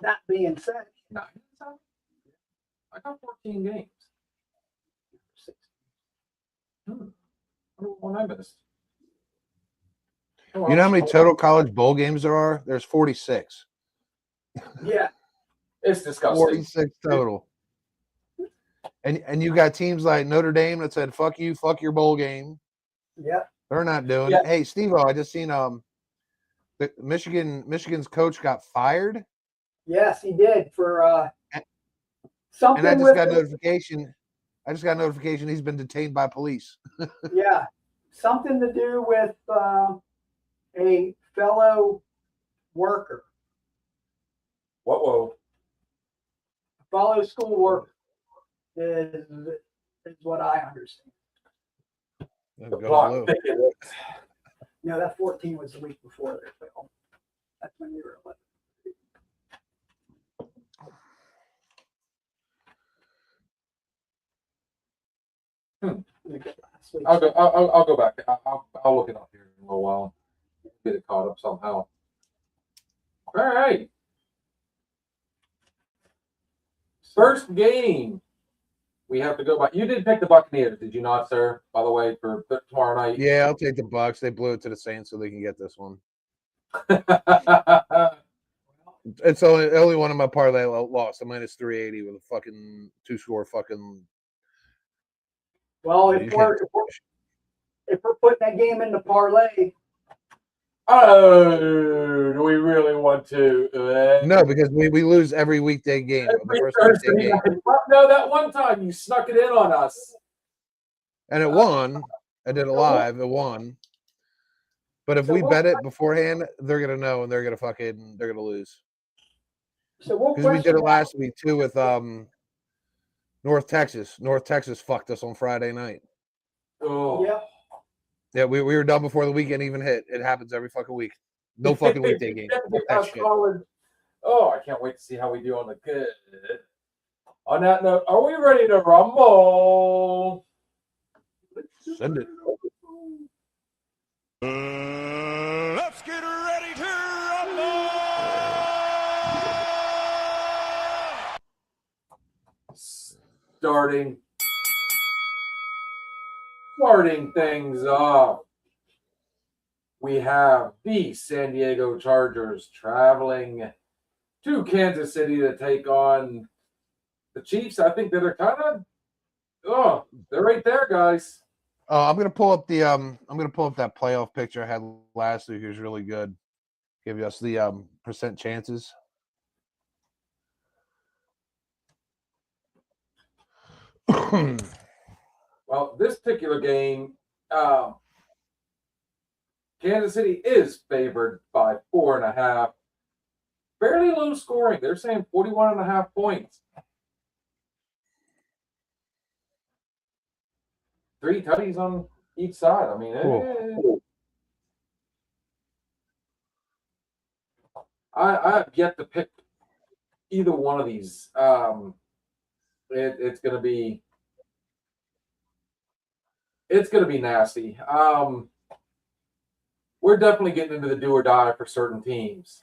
that being said, No, I got 14 games. What one I missed? You know how many total college bowl games there are? There's 46. yeah, It's disgusting. 46 total. And you got teams like Notre Dame that said, fuck you, fuck your bowl game. yeah. They're not doing it. Hey, Steve-O, I just seen the Michigan's coach got fired. Yes, he did for something. And I just got notification. I just got notification he's been detained by police. Yeah, something to do with a fellow worker, Whoa. fellow school worker is what I understand. The plot thickens. No, that 14 was the week before they fell. That's when you were 11. I'll go back. I'll look it up here in a little while. Get it caught up somehow. All right. First game. We have to go by. You did pick the Buccaneers, did you not, sir? By the way, for tomorrow night. Yeah, I'll take the Bucs. They blew it to the Saints so they can get this one. It's only one of my parlay lost. A minus 380 with a fucking 2-score fucking. Well, if we're putting that game in the parlay. Oh, do we really want to? No, because we lose every weekday game. The first weekday game. No, that one time you snuck it in on us. And it won. I did it live. It won. But if we bet it beforehand, they're gonna know and they're gonna lose. So because we did it last week too with North Texas. North Texas fucked us on Friday night. Oh yeah. Yeah, we were done before the weekend even hit. It happens every fucking week. No fucking weekday game. Oh, I can't wait to see how we do on the good. On that note, are we ready to rumble? Send it. Let's get ready to rumble. Starting things off, we have the San Diego Chargers traveling to Kansas City to take on the Chiefs. I think that are kind of, they're right there, guys. I'm gonna pull up that playoff picture I had last week. It was really good. Give us the percent chances. Well, this particular game, Kansas City is favored by 4.5. Fairly low scoring. They're saying 41.5 points. 3 tutties on each side. I mean, I've yet to pick either one of these. It's going to be nasty. We're definitely getting into the do or die for certain teams.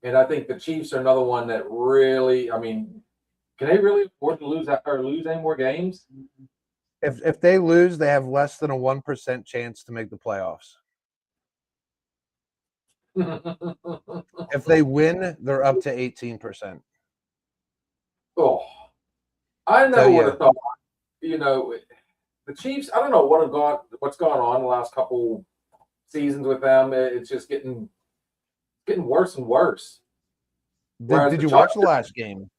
And I think the Chiefs are another one that really, I mean, can they really afford to lose any more games? If they lose, they have less than a 1% chance to make the playoffs. If they win, they're up to 18%. Oh, I never would have thought. You know, the Chiefs. I don't know what's gone on the last couple seasons with them. It's just getting worse and worse. Did you watch the last game?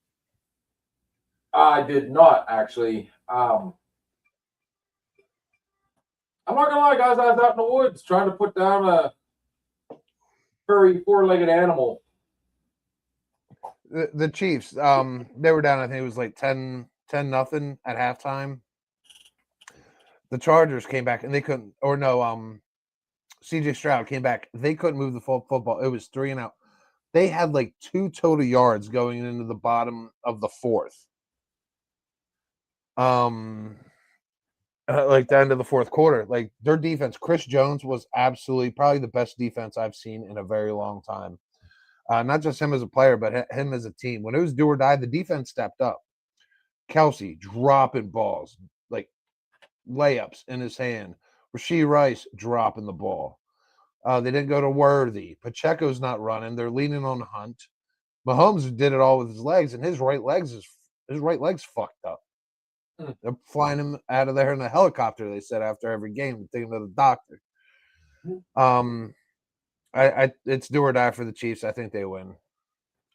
I did not actually. I'm not gonna lie, guys. I was out in the woods trying to put down a furry 4-legged animal. The Chiefs, they were down. I think it was like 10-0 at halftime. The Chargers came back and they couldn't. Or no, CJ Stroud came back. They couldn't move the football. It was 3-and-out. They had like 2 total yards going into the bottom of the fourth. Like the end of the fourth quarter. Like their defense, Chris Jones was absolutely probably the best defense I've seen in a very long time. Not just him as a player, but him as a team. When it was do or die, the defense stepped up. Kelsey dropping balls, like layups in his hand. Rashee Rice dropping the ball. They didn't go to Worthy. Pacheco's not running. They're leaning on Hunt. Mahomes did it all with his legs, and his right leg's fucked up. They're flying him out of there in a helicopter, they said, after every game, taking him to the doctor. It's do or die for the Chiefs. I think they win.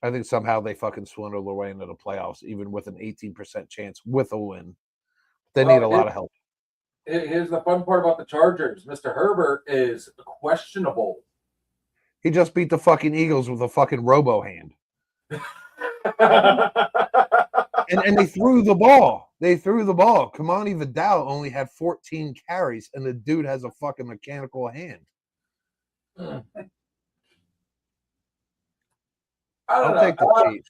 I think somehow they fucking swindle their way into the playoffs, even with an 18% chance with a win. They need a lot of help. Here's the fun part about the Chargers. Mr. Herbert is questionable. He just beat the fucking Eagles with a fucking robo hand. And they threw the ball. Kamani Vidal only had 14 carries, and the dude has a fucking mechanical hand. I'll take the Chiefs.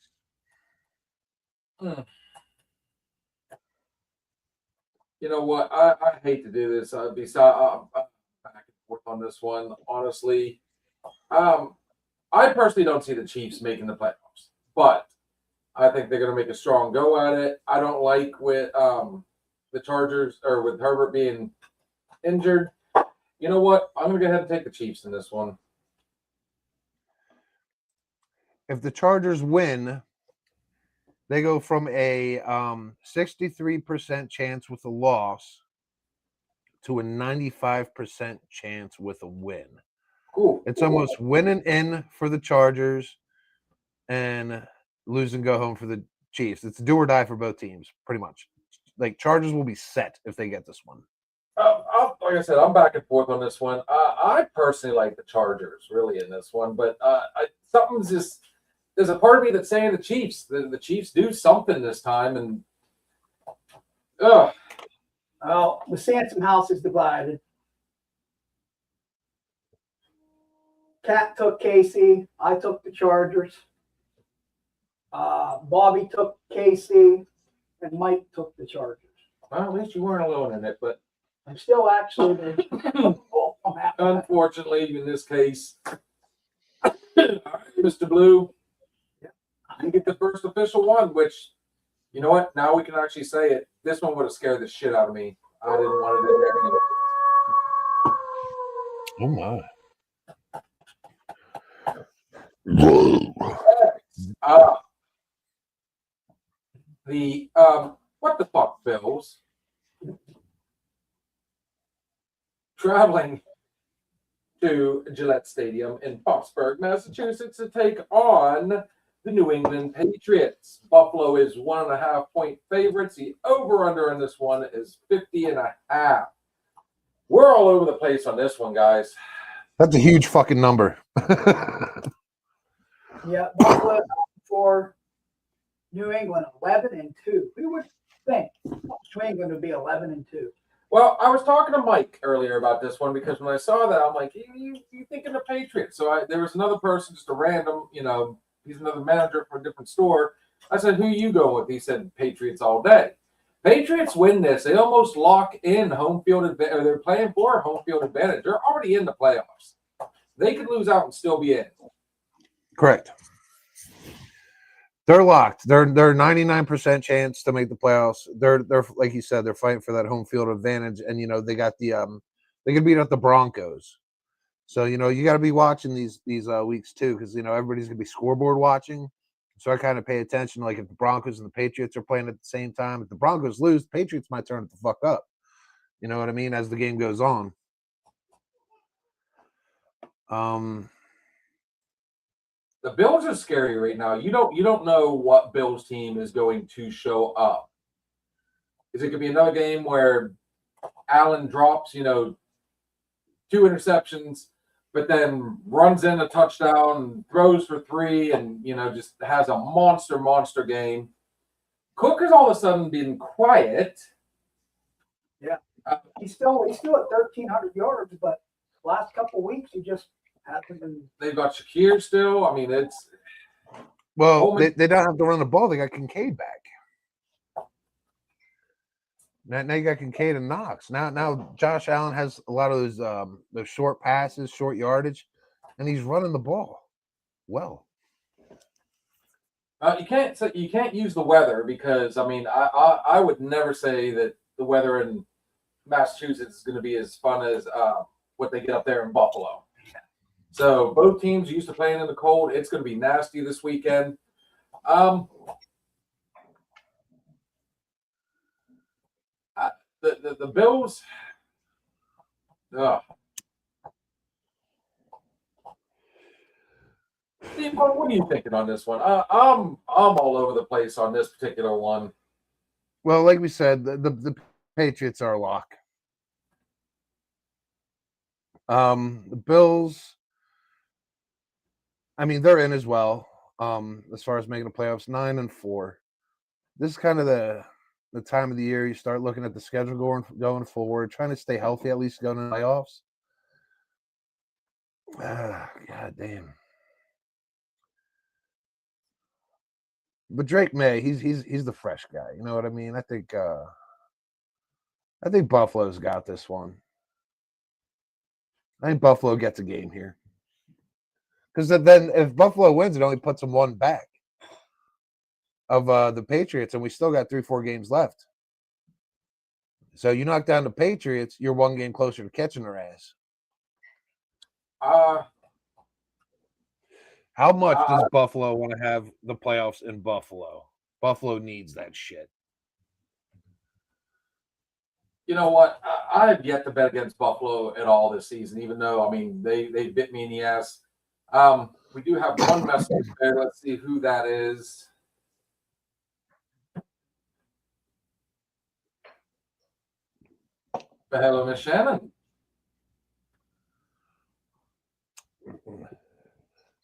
You know what? I hate to do this. I'm back and forth on this one. Honestly, I personally don't see the Chiefs making the playoffs, but I think they're going to make a strong go at it. I don't like with the Chargers or with Herbert being injured. You know what? I'm going to go ahead and take the Chiefs in this one. If the Chargers win, they go from a 63% chance with a loss to a 95% chance with a win. Cool. It's almost winning in for the Chargers and lose and go home for the Chiefs. It's do or die for both teams, pretty much. Like, Chargers will be set if they get this one. Like I said, I'm back and forth on this one. I personally like the Chargers, really, in this one. But something's just – there's a part of me that's saying the Chiefs. The Chiefs do something this time. And, well, the Sansom house is divided. Cat took KC. I took the Chargers. Bobby took KC. And Mike took the Chargers. Well, at least you weren't alone in it. But I'm still actually the unfortunately, in this case, all right, Mr. Blue, you get the first official one, which, you know what? Now we can actually say it. This one would have scared the shit out of me. I didn't want it in there anyway. What the fuck, Bills? Traveling to Gillette Stadium in Pottsburgh, Massachusetts to take on the New England Patriots. Buffalo is 1.5-point favorites. The over-under in this one is 50.5. We're all over the place on this one, guys. That's a huge fucking number. Yeah, Buffalo for New England 11-2. Who would think New England would be 11-2? Well, I was talking to Mike earlier about this one because when I saw that, I'm like, you thinking of Patriots? So there was another person, just a random, he's another manager for a different store. I said, who you going with? He said, Patriots all day. Patriots win this. They almost lock in home field advantage. Or they're playing for a home field advantage. They're already in the playoffs. They could lose out and still be in. Correct. They're locked. They're 99% chance to make the playoffs. They're like you said, they're fighting for that home field advantage, and they got the they can beat out the Broncos. So you got to be watching these weeks too, because everybody's gonna be scoreboard watching. So I kind of pay attention. Like if the Broncos and the Patriots are playing at the same time, if the Broncos lose, the Patriots might turn it the fuck up. You know what I mean? As the game goes on. The Bills are scary right now. You don't know what Bills team is going to show up. Is it going to be another game where Allen drops, 2 interceptions, but then runs in a touchdown, throws for 3, and just has a monster game? Cook has all of a sudden been quiet. Yeah, he's still at 1,300 yards, but last couple of weeks he just. They've got Shakir still. I mean, it's they don't have to run the ball. They got Kincaid back. Now you got Kincaid and Knox. Now Josh Allen has a lot of those short passes, short yardage, and he's running the ball well. You can't use the weather because I mean I would never say that the weather in Massachusetts is going to be as fun as what they get up there in Buffalo. So both teams used to playing in the cold. It's going to be nasty this weekend. The Bills. Steve, what are you thinking on this one? I'm all over the place on this particular one. Well, like we said, the Patriots are a lock. The Bills, I mean, they're in as well. As far as making the playoffs, 9-4. This is kind of the time of the year you start looking at the schedule going forward, trying to stay healthy, at least going to the playoffs. God damn. But Drake May, he's the fresh guy. You know what I mean? I think Buffalo's got this one. I think Buffalo gets a game here. Because then if Buffalo wins, it only puts them one back of the Patriots, and we still got 3-4 games left. So you knock down the Patriots, you're one game closer to catching their ass. How much does Buffalo want to have the playoffs in Buffalo? Buffalo needs that shit. You know what? I've yet to bet against Buffalo at all this season, even though, I mean, they bit me in the ass. We do have one message there. Let's see who that is. Hello, Miss Shannon.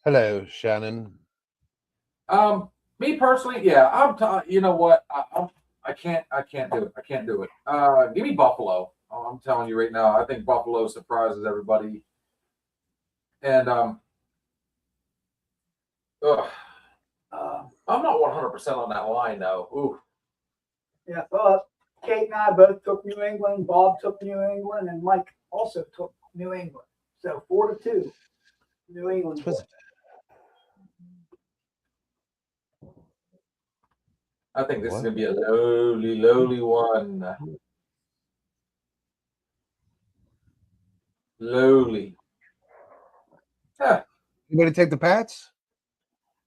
Hello, Shannon. Me personally, yeah, you know what? I can't do it. I can't do it. Give me Buffalo. I'm telling you right now. I think Buffalo surprises everybody. And I'm not 100% on that line though. Ooh. Yeah, well, Kate and I both took New England. Bob took New England, and Mike also took New England. So 4-2, New England. I think this is going to be a lowly one. Lowly. Yeah. Anybody take the Pats?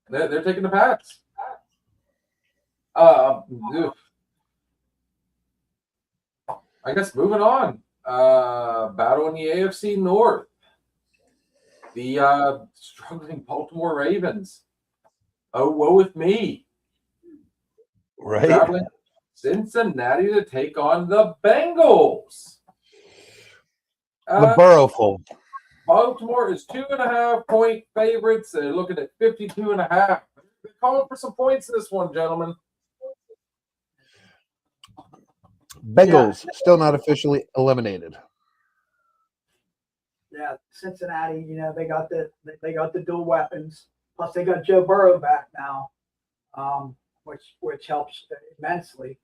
They're taking the Pats. I guess moving on. Battle in the AFC North. The struggling Baltimore Ravens. Oh, woe with me. Right. Traveling Cincinnati to take on the Bengals. The Burrowful. Baltimore is 2.5-point favorites. They're looking at 52.5. They're calling for some points in this one, gentlemen. Bengals still not officially eliminated. Yeah, Cincinnati. You know they got the dual weapons. Plus they got Joe Burrow back now, which helps immensely.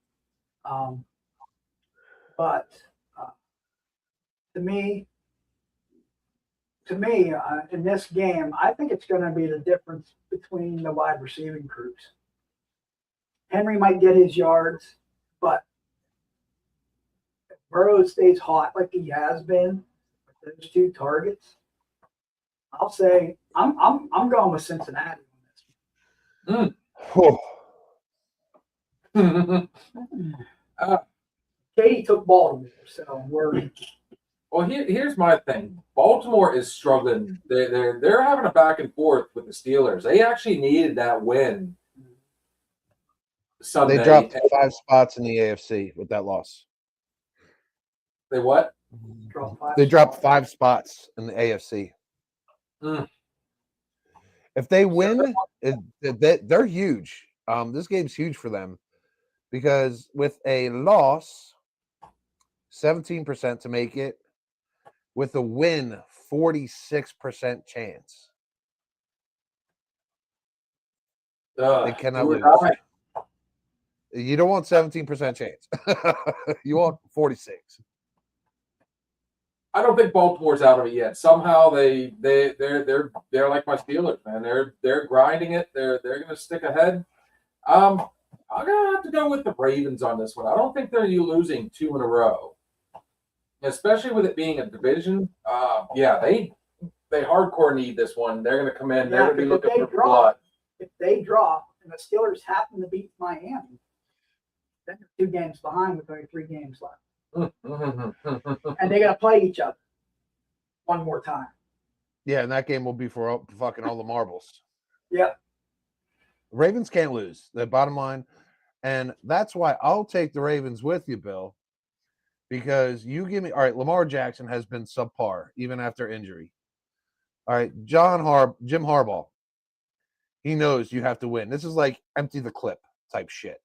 But to me, in this game, I think it's going to be the difference between the wide receiving groups. Henry might get his yards, but if Burrow stays hot like he has been with those two targets, I'll say I'm going with Cincinnati on this one. Katie took Baltimore, so we're. Well, here's my thing. Baltimore is struggling. They're having a back and forth with the Steelers. They actually needed that win Sunday. They dropped 5 spots in the AFC with that loss. They what? They dropped 5 spots in the AFC. If they win, they're huge. This game's huge for them because with a loss, 17% to make it. With a win, 46% chance. They cannot lose. You don't want 17% chance. You want 46. I don't think Baltimore's out of it yet. Somehow they're like my Steelers, man. They're grinding it. They're going to stick ahead. I'm gonna have to go with the Ravens on this one. I don't think they're losing 2 in a row, especially with it being a division. Yeah, they hardcore need this one. They're gonna come in. They're Yeah, gonna be 'cause if looking they for draw, blood. if they draw and the Steelers happen to beat Miami, then they're 2 games behind with only 3 games left. And they're gonna play each other one more time. Yeah, and that game will be for fucking all the marbles. Yep. Ravens can't lose. The bottom line, and that's why I'll take the Ravens with you, Bill, because you give me all right. Lamar Jackson has been subpar even after injury. All right, Jim Harbaugh, he knows you have to win. This is like empty the clip type shit.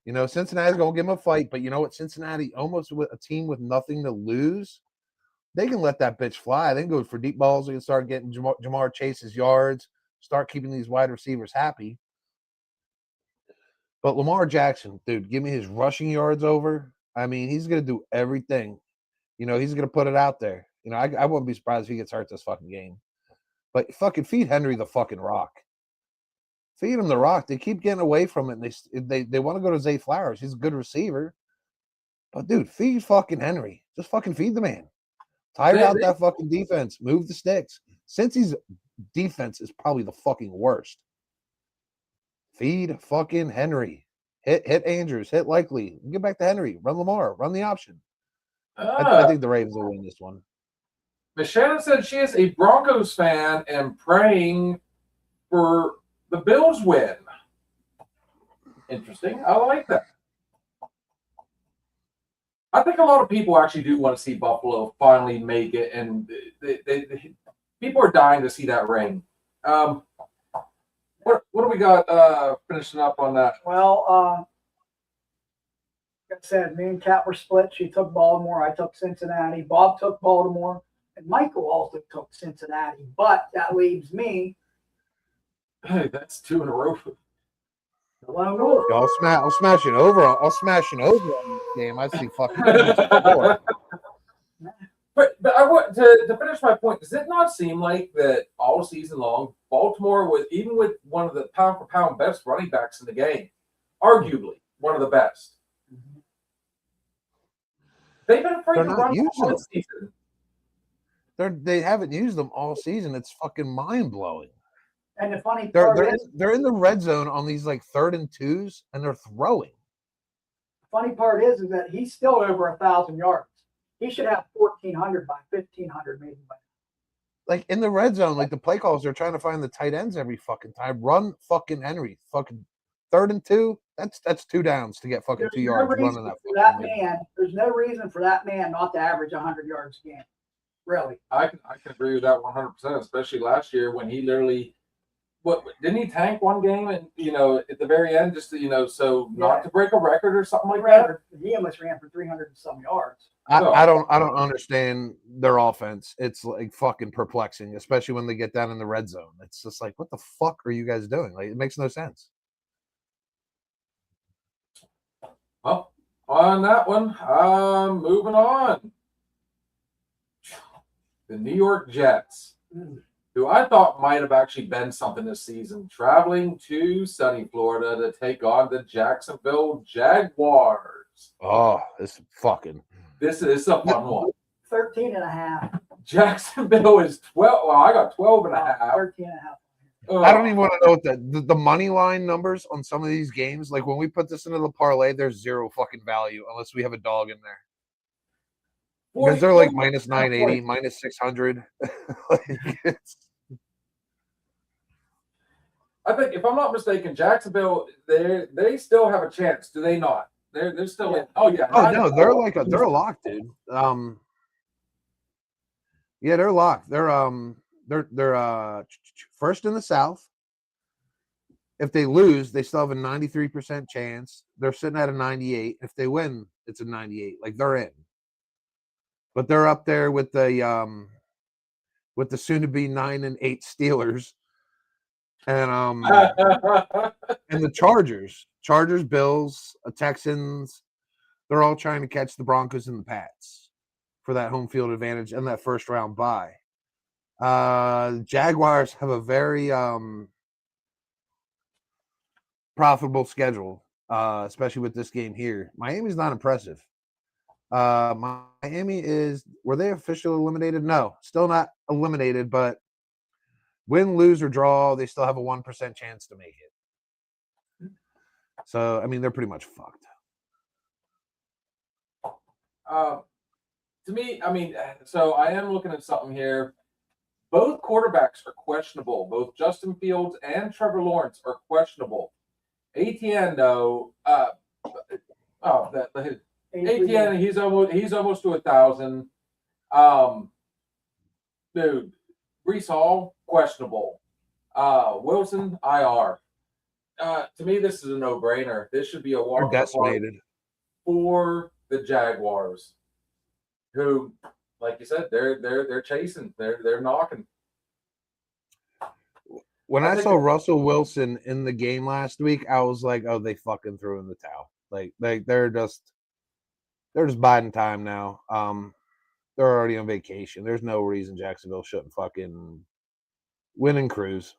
You know, Cincinnati's gonna give him a fight, but you know what? Cincinnati, almost with a team with nothing to lose, they can let that bitch fly. They can go for deep balls. They can start getting Jamar Chase's yards, start keeping these wide receivers happy. But Lamar Jackson, dude, give me his rushing yards over. I mean, he's going to do everything. You know, he's going to put it out there. You know, I wouldn't be surprised if he gets hurt this fucking game. But fucking feed Henry the fucking rock. Feed him the rock. They keep getting away from it. And they want to go to Zay Flowers. He's a good receiver. But, dude, feed fucking Henry. Just fucking feed the man. Tire out that fucking defense. Move the sticks. Cincy's defense is probably the fucking worst. Feed fucking Henry. Hit Andrews. Hit Likely. Get back to Henry. Run Lamar. Run the option. I think the Ravens will win this one. Miss Shannon said she is a Broncos fan and praying for the Bills win. Interesting. I like that. I think a lot of people actually do want to see Buffalo finally make it, and people are dying to see that ring. What do we got finishing up on that? Well, like I said, me and Kat were split. She took Baltimore. I took Cincinnati. Bob took Baltimore. And Michael also took Cincinnati. But that leaves me. Hey, that's 2 in a row. The lone wolf. I'll smash it over. I'll smash it over on this game. I see fucking. But I want to finish my point. Does it not seem like that all season long, Baltimore, even with one of the pound for pound best running backs in the game, arguably one of the best, they've been afraid to run all season. They haven't used them all season. It's fucking mind blowing. And the funny part they're in the red zone on these like 3rd and 2s, and they're throwing. Funny part is that he's still over 1,000 yards. He should have 1,400 by 1,500 maybe. Like in the red zone, like the play calls, they're trying to find the tight ends every fucking time. Run fucking Henry. Fucking 3rd and 2. That's 2 downs to get fucking 2 yards running that. There's no reason for that man not to average 100 yards a game. Really. I can agree with that 100%, especially last year when he literally. What didn't he tank one game and at the very end just to not to break a record or something like that? He almost ran for 300 and some yards. I don't understand their offense. It's like fucking perplexing, especially when they get down in the red zone. It's just like, what the fuck are you guys doing? Like, it makes no sense. Well, on that one, moving on. The New York Jets, who I thought might have actually been something this season, traveling to sunny Florida to take on the Jacksonville Jaguars. Oh, this is a fun one. 13 and a half. Jacksonville is 12. Well, I got 12 and a half. 13 and a half. I don't even want to know what the money line numbers on some of these games. Like when we put this into the parlay, there's zero fucking value unless we have a dog in there. Because they're like minus 980, minus 600. I think, if I'm not mistaken, Jacksonville, they still have a chance, do they not? They're still in. Oh yeah. Oh no, they're locked, dude. Yeah, they're locked. They're first in the South. If they lose, they still have a 93% chance. They're sitting at a 98. If they win, it's a 98. Like they're in. But they're up there with the soon-to-be 9-8 Steelers, and and the Chargers, Bills, Texans. They're all trying to catch the Broncos and the Pats for that home field advantage and that first round bye. Jaguars have a very profitable schedule, especially with this game here. Miami's not impressive. Miami were they officially eliminated? No, still not eliminated, but win, lose, or draw, they still have a 1% chance to make it. So, I mean, they're pretty much fucked. To me, I mean, so I am looking at something here. Both quarterbacks are questionable. Both Justin Fields and Trevor Lawrence are questionable. ATN though, ATN, he's almost to 1,000. Dude, Brees Hall questionable. Wilson IR. To me, this is a no-brainer. This should be a They're walk decimated for the Jaguars, who, like you said, they're chasing, they're knocking. When I I think saw Russell Wilson in the game last week, I was like, "Oh, they fucking threw in the towel." Like they're just biding time now. They're already on vacation. There's no reason Jacksonville shouldn't fucking win and cruise.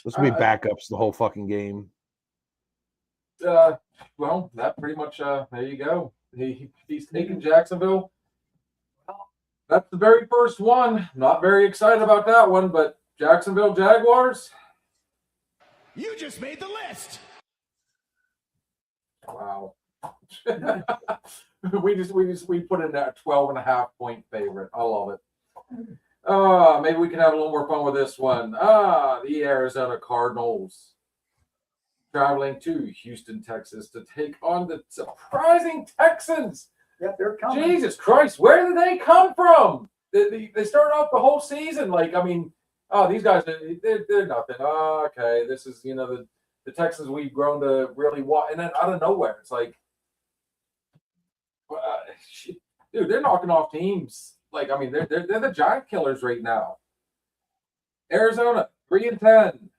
This will be backups the whole fucking game. Well, that pretty much. There you go. He's taking Jacksonville. That's the very first one. Not very excited about that one, but Jacksonville Jaguars. You just made the list. Wow. we put in that 12.5-point favorite. I love it. Maybe we can have a little more fun with this one. The Arizona Cardinals traveling to Houston, Texas to take on the surprising Texans. Yep, they're coming. Jesus Christ, where did they come from? They started off the whole season like, I mean, these guys, they're nothing. Okay, this is, the Texans we've grown to really want. And then out of nowhere, it's like, dude, they're knocking off teams. Like, I mean, they're the giant killers right now. Arizona 3-10,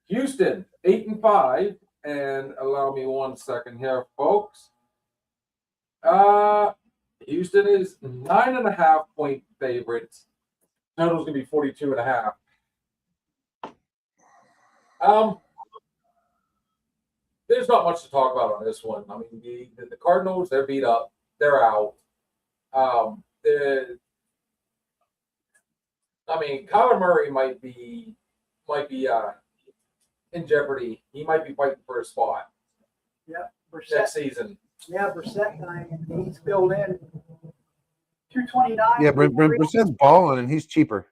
Houston 8-5, and allow me 1 second here, folks. Houston is 9.5-point favorites. Total's gonna be 42.5. There's not much to talk about on this one. I mean, the Cardinals, they're beat up, they're out. Kyler Murray might be in jeopardy. He might be fighting for a spot. Yeah, next season. Yeah, Brissett, he's filled in 229. Yeah, Brissett's balling and he's cheaper.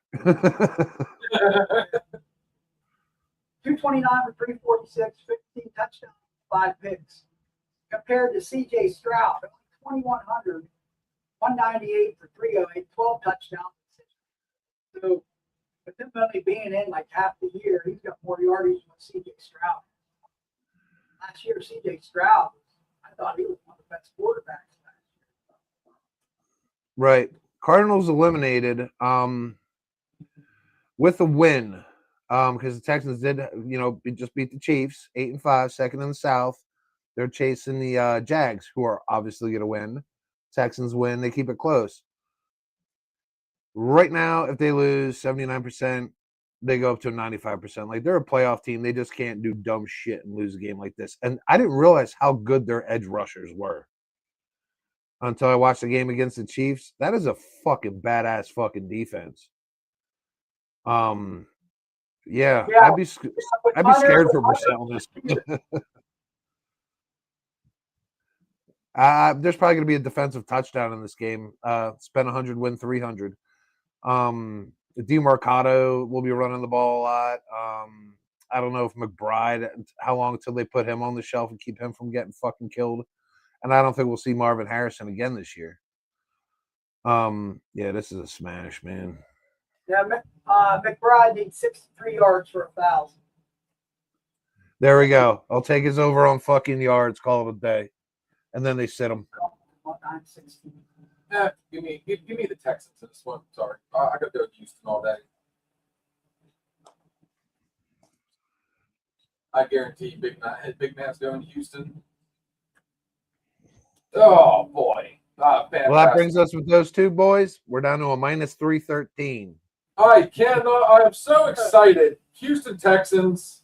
229 for 346, 15 touchdowns, 5 picks. Compared to C.J. Stroud, 2,100, 198 for 308, 12 touchdowns. So with him only being in like half the year, he's got more yardage than C.J. Stroud. Last year, C.J. Stroud, I thought he was one of the best quarterbacks last year. Right. Cardinals eliminated with a win because the Texans did, just beat the Chiefs, 8-5, second in the South. They're chasing the Jags, who are obviously going to win. Texans win. They keep it close. Right now, if they lose 79%, they go up to 95%. Like, they're a playoff team. They just can't do dumb shit and lose a game like this. And I didn't realize how good their edge rushers were until I watched the game against the Chiefs. That is a fucking badass fucking defense. Yeah. I'd be scared for Brissett on this. There's probably going to be a defensive touchdown in this game. Spend 100, win 300. DeMarcado will be running the ball a lot. I don't know if McBride, how long until they put him on the shelf and keep him from getting fucking killed. And I don't think we'll see Marvin Harrison again this year. Yeah, this is a smash, man. Yeah, McBride needs 63 yards for 1,000. There we go. I'll take his over on fucking yards, call it a day. And then they sit him. 916. Give me the Texans in this one. Sorry. I could go to Houston all day. I guarantee Big Man's going to Houston. Oh, boy. Fantastic. Well, that brings us with those two boys. We're down to a minus 313. I am so excited. Houston Texans.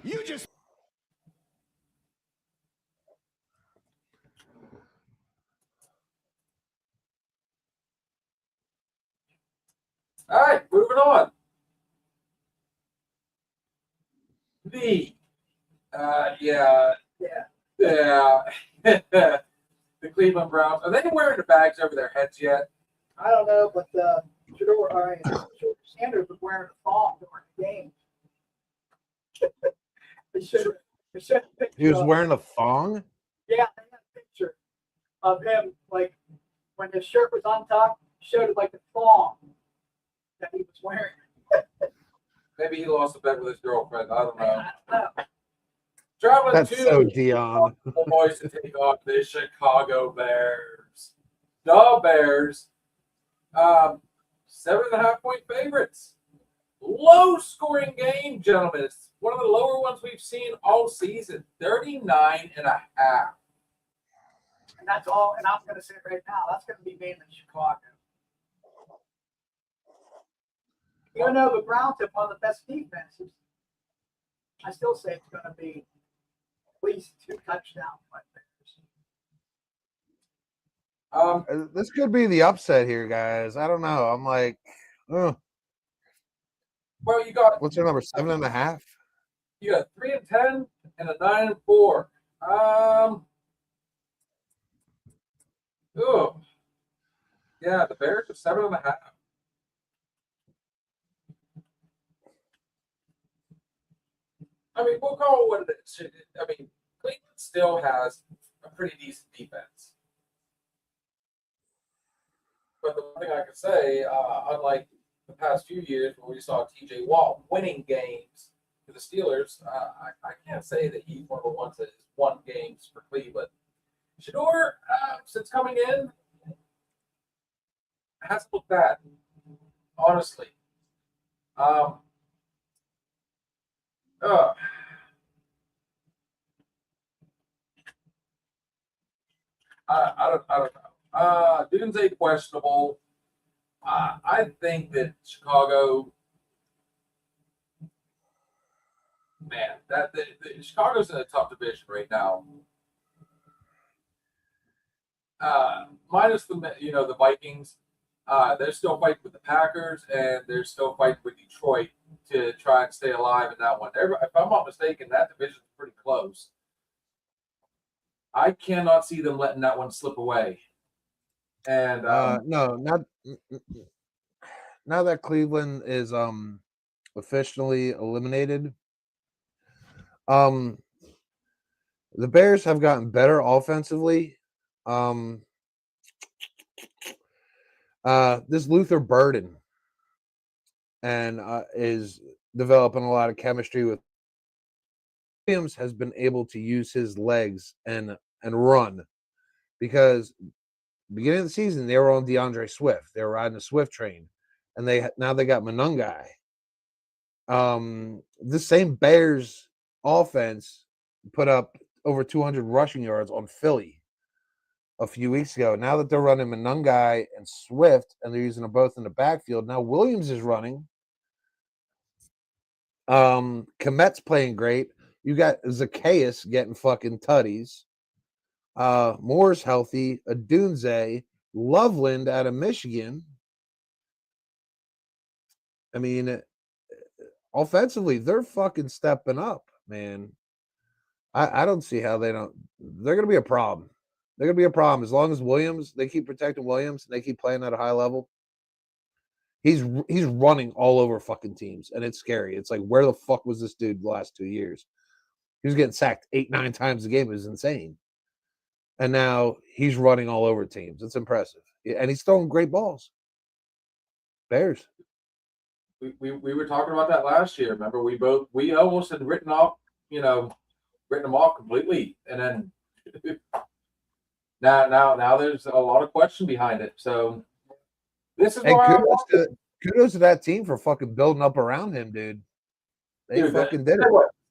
You just All right, moving on. The yeah, Yeah. the Cleveland Browns. Are they wearing the bags over their heads yet? I don't know, but Sanders was wearing a thong during the game. They should have He was wearing a thong. Yeah, I have a picture of him, like, when his shirt was on top, showed it like a thong that he was wearing. Maybe he lost a bet with his girlfriend. I don't know. I don't know. Traveling That's to so Dion. Boys to take on the Chicago Bears. The Bears, 7.5 point favorites. Low scoring game, gentlemen. It's one of the lower ones we've seen all season. 39.5. And that's all, and I'm going to say it right now, that's going to be made in Chicago. Even though the Browns have one of the best defenses, I still say it's going to be at least 2 touchdowns by Bears. This could be the upset here, guys. I don't know. I'm like, ugh. Well, you got What's your number? 7.5. You got 3-10 and a 9-4. Oh, yeah, the Bears are 7.5. I mean, we'll call it what it is. I mean, Cleveland still has a pretty decent defense. But the one thing I can say, unlike the past few years where we saw TJ Watt winning games for the Steelers, I can't say that he's one of the ones that has won games for Cleveland. Shador, since coming in, hasn't looked bad, honestly. I don't know. Dunze questionable. I think that Chicago, man, that the Chicago's in a tough division right now. Minus the Vikings, they're still fighting with the Packers and they're still fighting with Detroit to try and stay alive in that one. If I'm not mistaken, that division's pretty close. I cannot see them letting that one slip away. And no, not now that Cleveland is officially eliminated. The Bears have gotten better offensively. This Luther Burden and is developing a lot of chemistry with Williams. Has been able to use his legs and run because beginning of the season they were on DeAndre Swift. They were riding the Swift train, and now they got Monangai. This same Bears offense put up over 200 rushing yards on Philly a few weeks ago. Now that they're running Monangai and Swift, and they're using them both in the backfield, now Williams is running. Komet's playing great. You got Zacchaeus getting fucking tutties. Moore's healthy. Adunze, Loveland out of Michigan. I mean, offensively, they're fucking stepping up, man. I don't see how they don't. They're going to be a problem. They're going to be a problem as long as they keep protecting Williams and they keep playing at a high level. He's running all over fucking teams, and it's scary. It's like, where the fuck was this dude the last 2 years? He was getting sacked 8-9 times a game. It was insane. And now he's running all over teams. It's impressive. And he's throwing great balls. Bears. We were talking about that last year. Remember, we almost had written them off completely. And then now there's a lot of question behind it. So this is why kudos to that team for fucking building up around him, dude. They did it.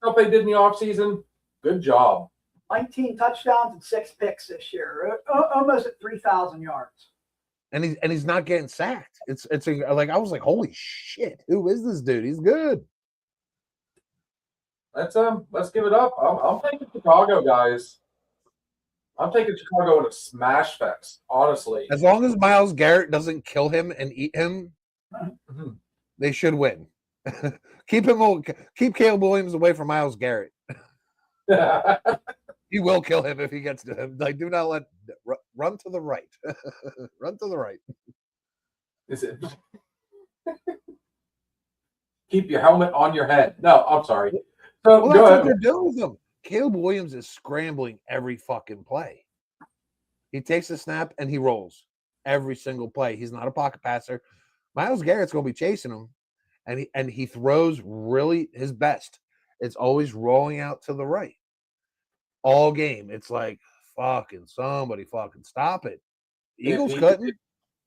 Stuff they did in the offseason, good job. 19 touchdowns and 6 picks this year, almost at 3,000 yards. And he's not getting sacked. It's like I was like, holy shit, who is this dude? He's good. let's give it up. I'm taking Chicago, guys. I'm taking Chicago in a smash fest, honestly. As long as Miles Garrett doesn't kill him and eat him, they should win. Keep Caleb Williams away from Miles Garrett. He will kill him if he gets to him. Like, do not let run to the right. Run to the right. Is it? Keep your helmet on your head. No, I'm sorry. So Well, go that's what ahead. they're doing with him. Caleb Williams is scrambling every fucking play. He takes a snap and he rolls every single play. He's not a pocket passer. Miles Garrett's going to be chasing him, and he throws really his best. It's always rolling out to the right. All game, it's like fucking somebody fucking stop it. Eagles couldn't.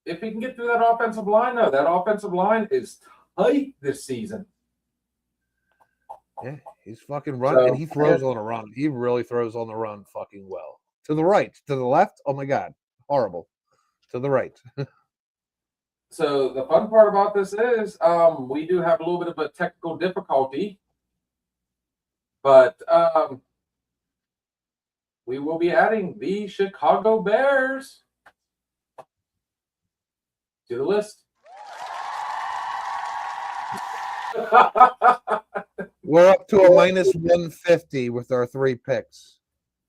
If he can get through that offensive line, though, that offensive line is tight this season. Yeah, he's fucking running, So, and he throws on a run. He really throws on the run fucking well. To the right, to the left. Oh my god, horrible. To the right. So the fun part about this is we do have a little bit of a technical difficulty, but we will be adding the Chicago Bears to the list. We're up to a minus 150 with our 3 picks.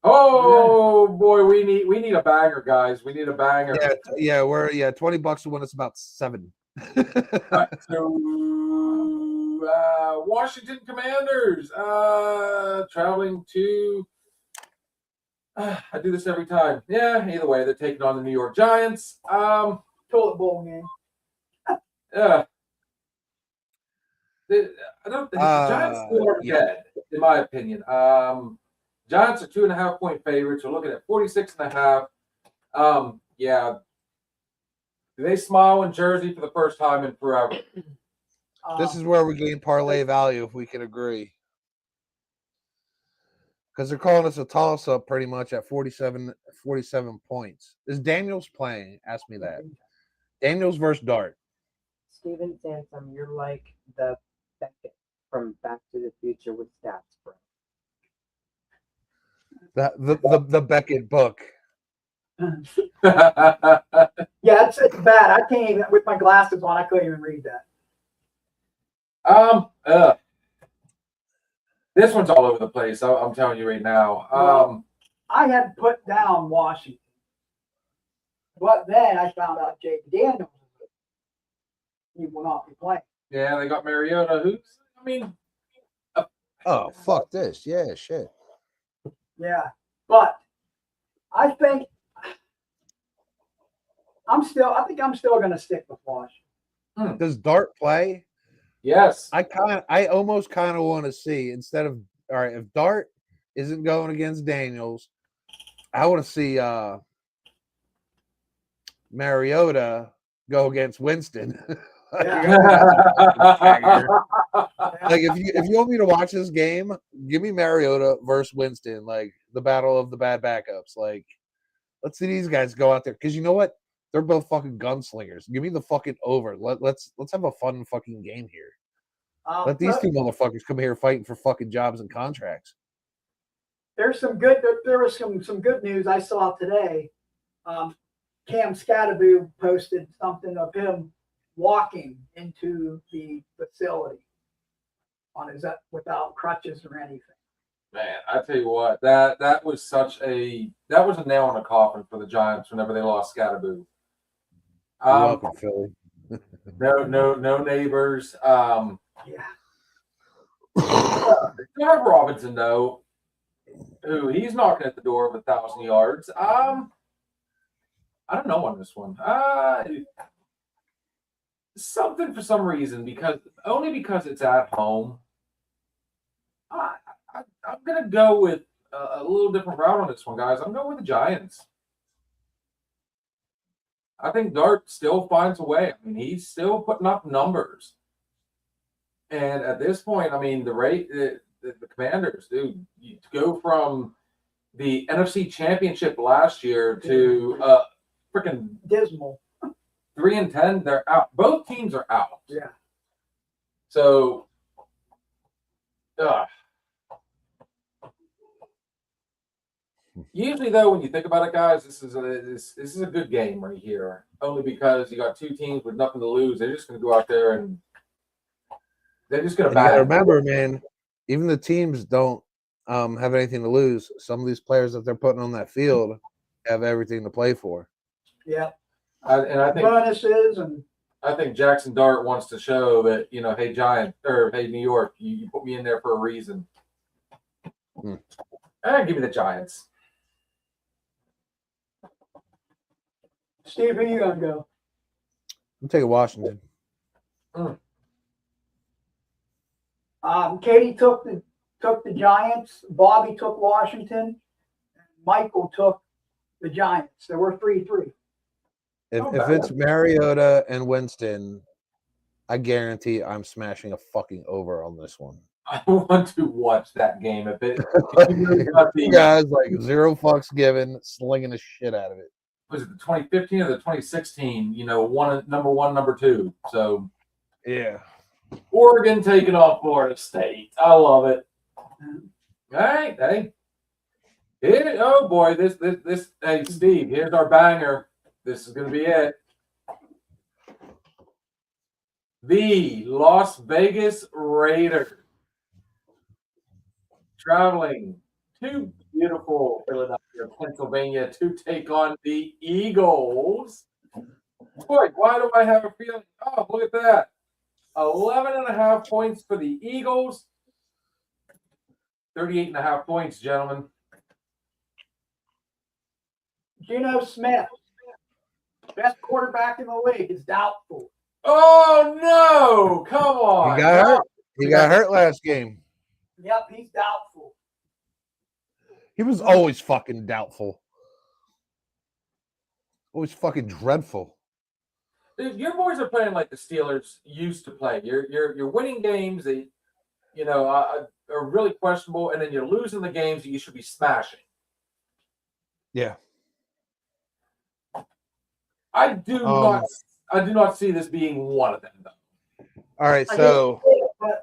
Oh boy, we need a banger, guys. We need a banger. Yeah, $20 to win us about 7. Right, so Washington Commanders traveling to. I do this every time. Yeah, either way, they're taking on the New York Giants. Toilet bowl game. Yeah. The Giants still are dead, in my opinion. Giants are 2.5-point favorites. We're looking at 46.5. Yeah. Do they smile in Jersey for the first time in forever? This is where we gain parlay value if we can agree. Because they're calling us a toss-up pretty much at 47 points. Is Daniels playing? Ask me that. Daniels versus Dart. Steven Sansom, you're like the Beckett from Back to the Future with stats, bro. The Beckett book. Yeah, it's bad. I can't even, with my glasses on, I couldn't even read that. This one's all over the place. I'm telling you right now. I had put down Washington, but then I found out Jake Daniels, he will not be playing. Yeah, they got Mariota. Oh, fuck this. Yeah, shit. Yeah, but I think I'm still going to stick with Washington. Does Dart play? Yes. I almost kind of want to see, instead of, all right, if Dart isn't going against Daniels, I want to see Mariota go against Winston. Like, if you want me to watch this game, give me Mariota versus Winston, like the battle of the bad backups. Like, let's see these guys go out there, because you know what? They're both fucking gunslingers. Give me the fucking over. Let's have a fun fucking game here. Let these two motherfuckers come here fighting for fucking jobs and contracts. There's some good. There was some good news I saw today. Cam Scatterby posted something of him walking into the facility without crutches or anything. Man, I tell you what, that was a nail in the coffin for the Giants whenever they lost Scatterby. You're welcome, Philly. No neighbors. Yeah. You have Robinson though, who he's knocking at the door of 1,000 yards. I don't know on this one. Something for some reason, because it's at home. I'm gonna go with a little different route on this one, guys. I'm going with the Giants. I think Dart still finds a way. I mean, he's still putting up numbers. And at this point, I mean, the Commanders, dude, you go from the NFC Championship last year to freaking Dismal. 3-10. They're out. Both teams are out. Yeah. So, Usually, though, when you think about it, guys, this is a good game right here. Only because you got two teams with nothing to lose. They're just going to go out there and they're just going And to you gotta bang. remember, man, even the teams don't have anything to lose. Some of these players that they're putting on that field have everything to play for. Yeah, And bonuses and I think Jackson Dart wants to show that, hey Giant or hey New York, you put me in there for a reason. Give me the Giants. Steve, who you gonna go? I'm taking Washington. Katie took the Giants. Bobby took Washington. Michael took the Giants. There were 3-3. If it's Mariota and Winston, I guarantee I'm smashing a fucking over on this one. I want to watch that game. Guys, like 0 fucks given, slinging the shit out of it. Was it the 2015 or the 2016? Number one, number two. So yeah, Oregon taking off Florida State. I love it. All right, hey. Oh boy, this. Hey, Steve, here's our banger. This is going to be it. The Las Vegas Raiders traveling to beautiful Philadelphia, Pennsylvania to take on the Eagles. Boy, why do I have a feeling? Oh, look at that. 11.5 points for the Eagles. 38.5 points, gentlemen. Geno Smith, best quarterback in the league, is doubtful. Oh, no. Come on. He got hurt. He got hurt last game. Yep, he's doubtful. He was always fucking doubtful. Always fucking dreadful. Dude, your boys are playing like the Steelers used to play. You're winning games that are really questionable, and then you're losing the games that you should be smashing. Yeah. I do not see this being one of them, though. All right, so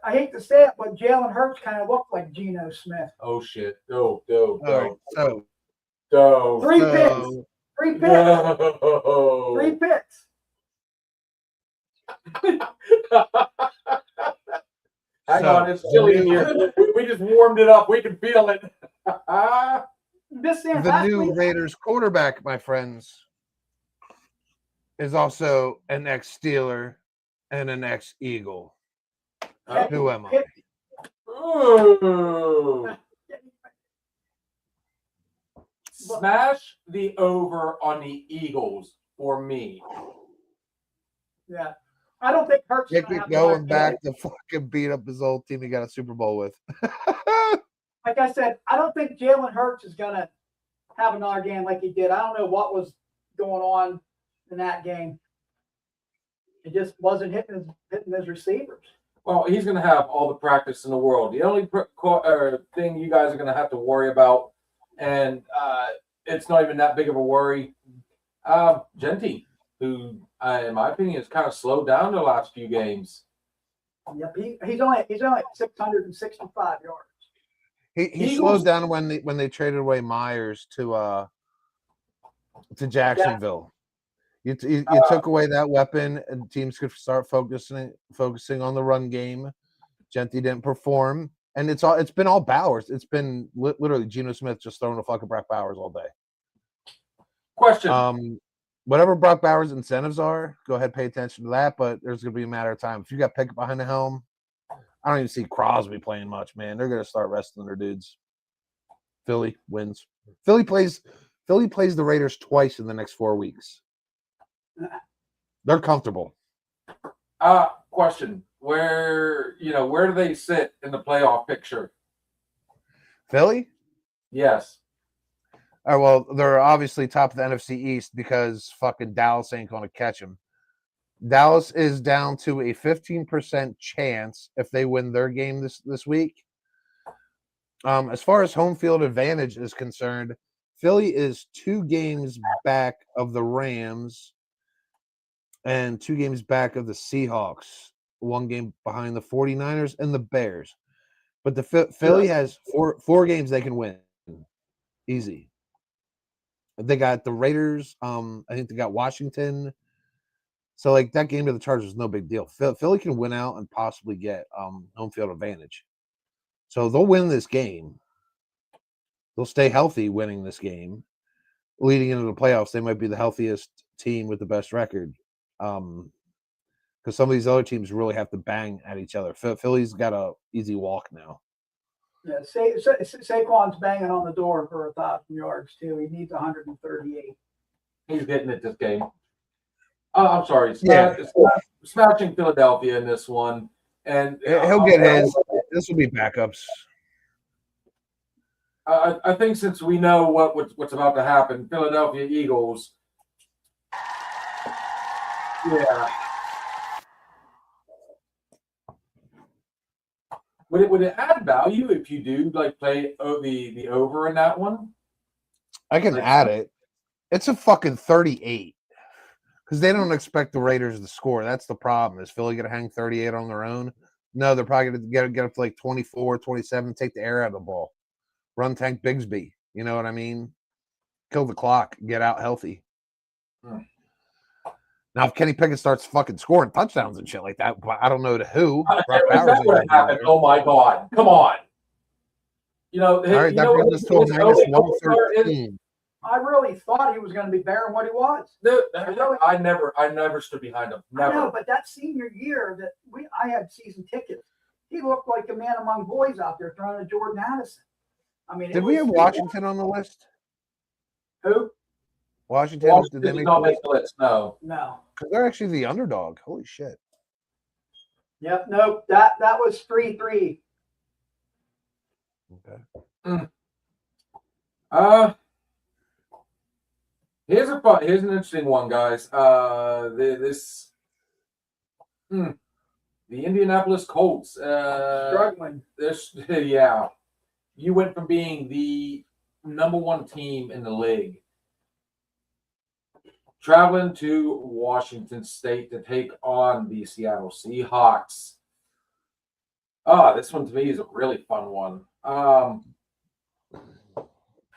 I hate to say it, but Jalen Hurts kind of looked like Geno Smith. Oh shit! Go. all right, so Go. 3 picks. so 3 picks. No. 3 picks. Hang on, it's chilly in here. We just warmed it up. We can feel it. the new Raiders quarterback, my friends, is also an ex-Steeler and an ex-Eagle. Who am I? Ooh. Smash the over on the Eagles for me. Yeah. I don't think Hurts is Nick gonna have going the back to fucking beat up his old team he got a Super Bowl with. Like I said, I don't think Jalen Hurts is going to have another game like he did. I don't know what was going on in that game. It just wasn't hitting his receivers. Well, he's going to have all the practice in the world. The only thing you guys are going to have to worry about, and it's not even that big of a worry, Genty, who, in my opinion, has kind of slowed down the last few games. Yep, he's only at 665 yards. He slowed down when they traded away Myers to Jacksonville. You took away that weapon, and teams could start focusing on the run game. Genty didn't perform, and it's been all Bowers. It's been literally Geno Smith just throwing to fucking Brock Bowers all day. Question. Whatever Brock Bowers' incentives are, go ahead, pay attention to that. But there's going to be a matter of time. If you got Pickett behind the helm, I don't even see Crosby playing much, man. They're going to start resting their dudes. Philly wins. Philly plays the Raiders twice in the next 4 weeks. They're comfortable. Question. Where do they sit in the playoff picture? Philly? Yes. All right, well, they're obviously top of the NFC East because fucking Dallas ain't going to catch them. Dallas is down to a 15% chance if they win their game this week. As far as home field advantage is concerned, Philly is 2 games back of the Rams and 2 games back of the Seahawks, 1 game behind the 49ers and the Bears. But the Philly has four games they can win. Easy. They got the Raiders. I think they got Washington. So like that game to the Chargers is no big deal. Philly can win out and possibly get home field advantage. So they'll win this game. They'll stay healthy winning this game. Leading into the playoffs, they might be the healthiest team with the best record. Because some of these other teams really have to bang at each other. Philly's got a easy walk now. Yeah, Saquon's banging on the door for 1,000 yards too. He needs 138. He's getting it this game. I'm sorry, Yeah. smashing Philadelphia in this one, and He'll get his. This will be backups. I think since we know what's about to happen, Philadelphia Eagles. Yeah. Would it add value if you do like play the over in that one? I can add it. It's a fucking 38 because they don't expect the Raiders to score. That's the problem. Is Philly going to hang 38 on their own? No, they're probably going to get up to like 24, 27, take the air out of the ball. Run Tank Bigsby. You know what I mean? Kill the clock. Get out healthy. Now, if Kenny Pickett starts fucking scoring touchdowns and shit like that, I don't know to who. Brock If Bowers that ain't would gonna have be happened, there. oh my God. Come on. You know, All right, that brings us to a minus 113. I really thought he was going to be better than what he was. I never stood behind him. I know, Never. but that senior year that I had season tickets, he looked like a man among boys out there throwing to Jordan Addison. I mean, Did we have Washington on the list? Who? Washington? Washington Did they did make not the make list? the list. No. No. Because they're actually the underdog. Holy shit. Yep. Nope. That was 3-3. Okay. Here's an interesting one, guys. The Indianapolis Colts. Struggling. Yeah. You went from being the number one team in the league, traveling to Washington State to take on the Seattle Seahawks. This one to me is a really fun one.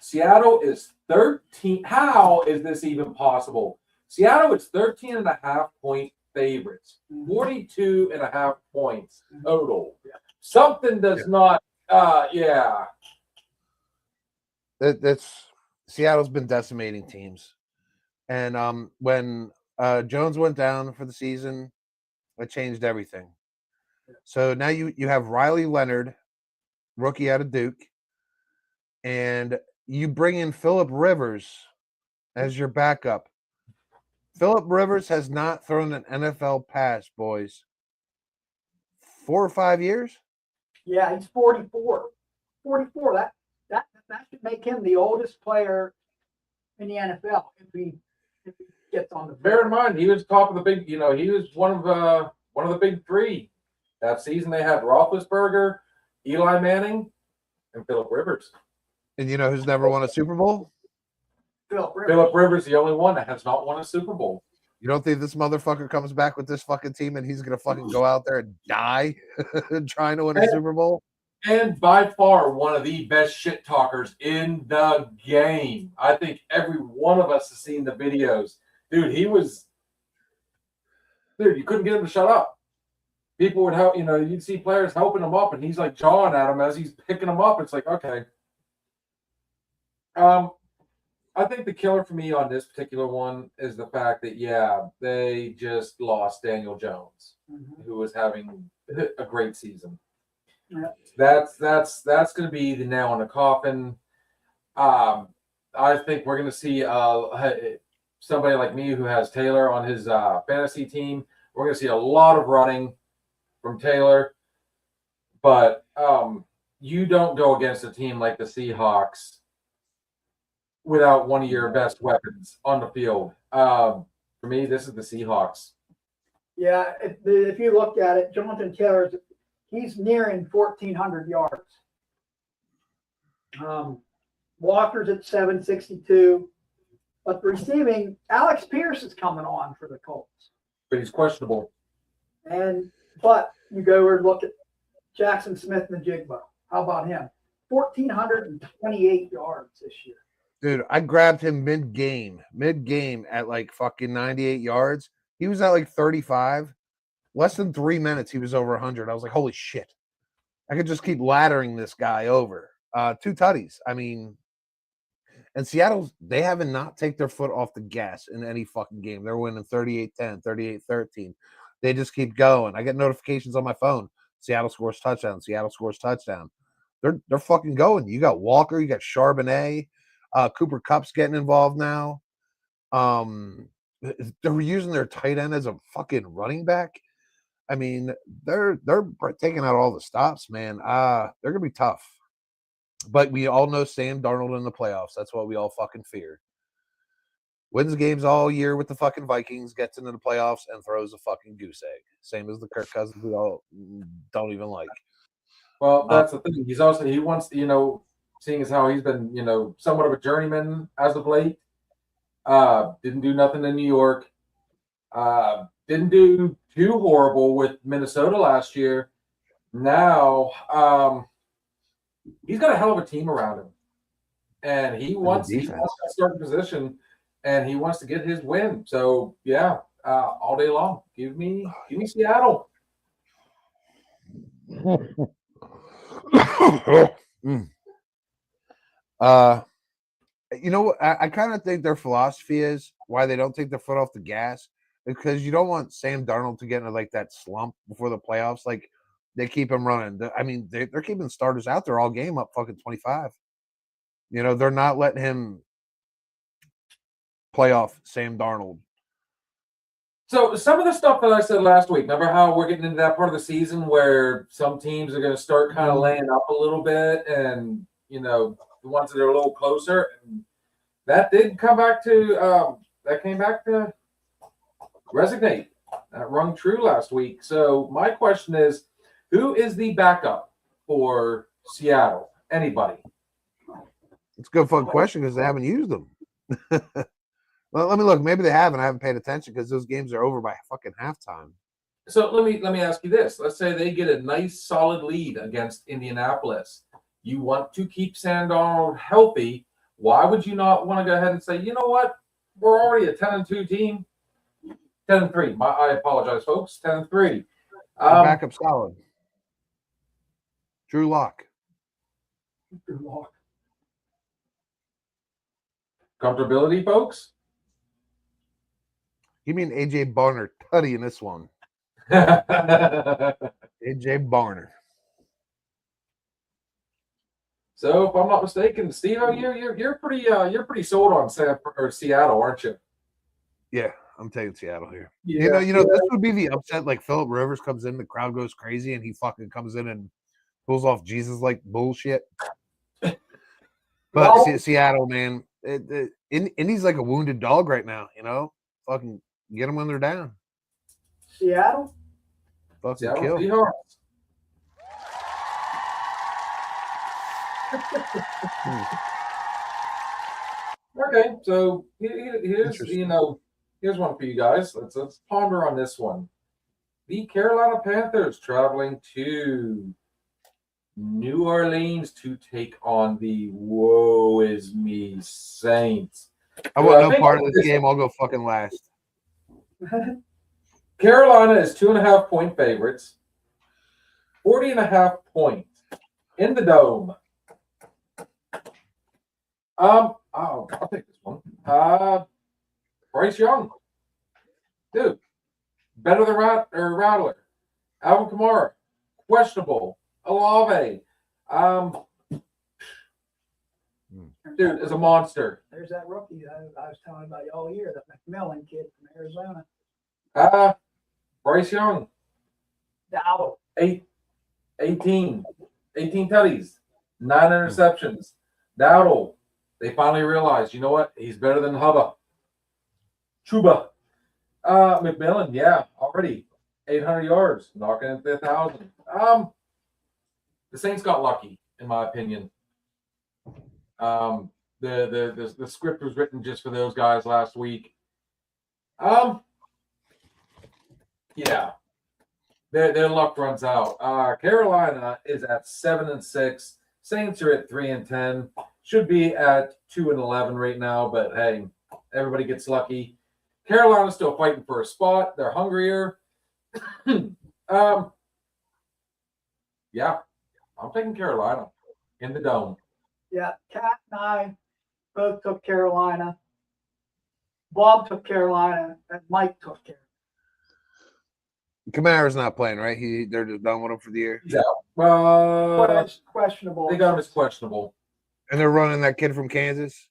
Seattle is 13. How is this even possible? Seattle is 13.5-point favorites, 42.5 points total. Something does not. Yeah. That's Seattle's been decimating teams. And when Jones went down for the season, it changed everything. So now you have Riley Leonard, rookie out of Duke, and you bring in Phillip Rivers as your backup. Phillip Rivers has not thrown an NFL pass, boys. 4 or 5 years? Yeah, he's 44. 44. That should make him the oldest player in the NFL if he gets on the Bear in mind, he was top of the big. He was one of the big three that season. They had Roethlisberger, Eli Manning, and Phillip Rivers. And you know who's never won a Super Bowl? Phillip Rivers. Phillip Rivers, the only one that has not won a Super Bowl. You don't think this motherfucker comes back with this fucking team and he's gonna fucking go out there and die trying to win a Super Bowl? And by far one of the best shit talkers in the game. I think every one of us has seen the videos. Dude, you couldn't get him to shut up. People would help, you'd see players helping him up, and he's like jawing at him as he's picking them up. It's like, okay. I think the killer for me on this particular one is the fact that, they just lost Daniel Jones, who was having a great season. Yeah. That's going to be the nail in the coffin. I think we're going to see somebody like me who has Taylor on his fantasy team. We're going to see a lot of running from Taylor, but you don't go against a team like the Seahawks without one of your best weapons on the field. For me, this is the Seahawks. Yeah, if you look at it, Jonathan Taylor, he's nearing 1,400 yards. Walker's at 762. But the receiving, Alex Pierce is coming on for the Colts. But he's questionable. But you go and look at Jackson Smith and the Jigba. How about him? 1,428 yards this year. Dude, I grabbed him mid-game at like fucking 98 yards. He was at like 35. Less than 3 minutes, he was over 100. I was like, holy shit. I could just keep laddering this guy over. 2 tutties. I mean, and Seattle, they haven't not take their foot off the gas in any fucking game. They're winning 38-10, 38-13. They just keep going. I get notifications on my phone. Seattle scores touchdown. Seattle scores touchdown. They're fucking going. You got Walker. You got Charbonnet. Cooper Kupp's getting involved now. They're using their tight end as a fucking running back. I mean, they're taking out all the stops, man. They're gonna be tough. But we all know Sam Darnold in the playoffs. That's what we all fucking fear. Wins games all year with the fucking Vikings, gets into the playoffs, and throws a fucking goose egg. Same as the Kirk Cousins we all don't even like. Well, that's the thing. He wants, seeing as how he's been, somewhat of a journeyman as of late. Didn't do nothing in New York. Didn't do too horrible with Minnesota last year. Now, he's got a hell of a team around him, and he wants that starting position, and he wants to get his win. So yeah, all day long, give me Seattle. You know what? I kind of think their philosophy is why they don't take their foot off the gas, because you don't want Sam Darnold to get into like that slump before the playoffs. Like they keep him running. I mean, they're keeping starters out there all game up fucking 25. They're not letting him play off Sam Darnold. So some of the stuff that I said last week, remember how we're getting into that part of the season where some teams are going to start kind of laying up a little bit, and the ones that are a little closer, and that did come back to came back to resonate. That rung true last week. So my question is, who is the backup for Seattle? Anybody? It's a good fun question because they haven't used them. Well, let me look. Maybe they haven't. I haven't paid attention because those games are over by fucking halftime. So let me ask you this. Let's say they get a nice solid lead against Indianapolis. You want to keep Sam Darnold healthy. Why would you not want to go ahead and say, you know what? We're already a 10-2 team. 10-3. I apologize, folks. 10-3. Backup solid. Drew Lock. Comfortability, folks? You mean AJ Barner tutty in this one? So AJ Barner. if I'm not mistaken, Steve, you're pretty sold on Seattle, aren't you? Yeah, I'm taking Seattle here. Yeah. This would be the upset. Like Phillip Rivers comes in, the crowd goes crazy, and he fucking comes in and pulls off Jesus like bullshit. But Seattle, man, Indy's like a wounded dog right now. Fucking get them when they're down. Seattle? Fucking Seattle kill. Seahawks. Okay, so here's one for you guys. Let's ponder on this one. The Carolina Panthers traveling to New Orleans to take on the woe is me Saints. I want no part of this game. I'll go fucking last. Carolina is 2.5-point favorites. 40.5 points in the dome. I'll take this one. Bryce Young, dude, better than Rattler. Alvin Kamara, questionable. Olave, dude, is a monster. There's that rookie I was telling about you all year, that McMillan kid from Arizona. Bryce Young, Dowdle. 18 tutties, 9 interceptions. Dowdle, they finally realized, you know what? He's better than Chuba. McMillan, yeah, already 800 yards, knocking at 1,000. The Saints got lucky, in my opinion. The script was written just for those guys last week. Yeah, their luck runs out. Carolina is at 7-6. Saints are at 3-10. should be at 2-11 right now, but hey, everybody gets lucky. Carolina's still fighting for a spot. They're hungrier. Yeah, I'm taking Carolina in the dome. Yeah, Cat and I both took Carolina. Bob took Carolina, and Mike took Carolina. Kamara's not playing, right? They're just done with him for the year. He's out. Questionable. They got him as questionable. And they're running that kid from Kansas.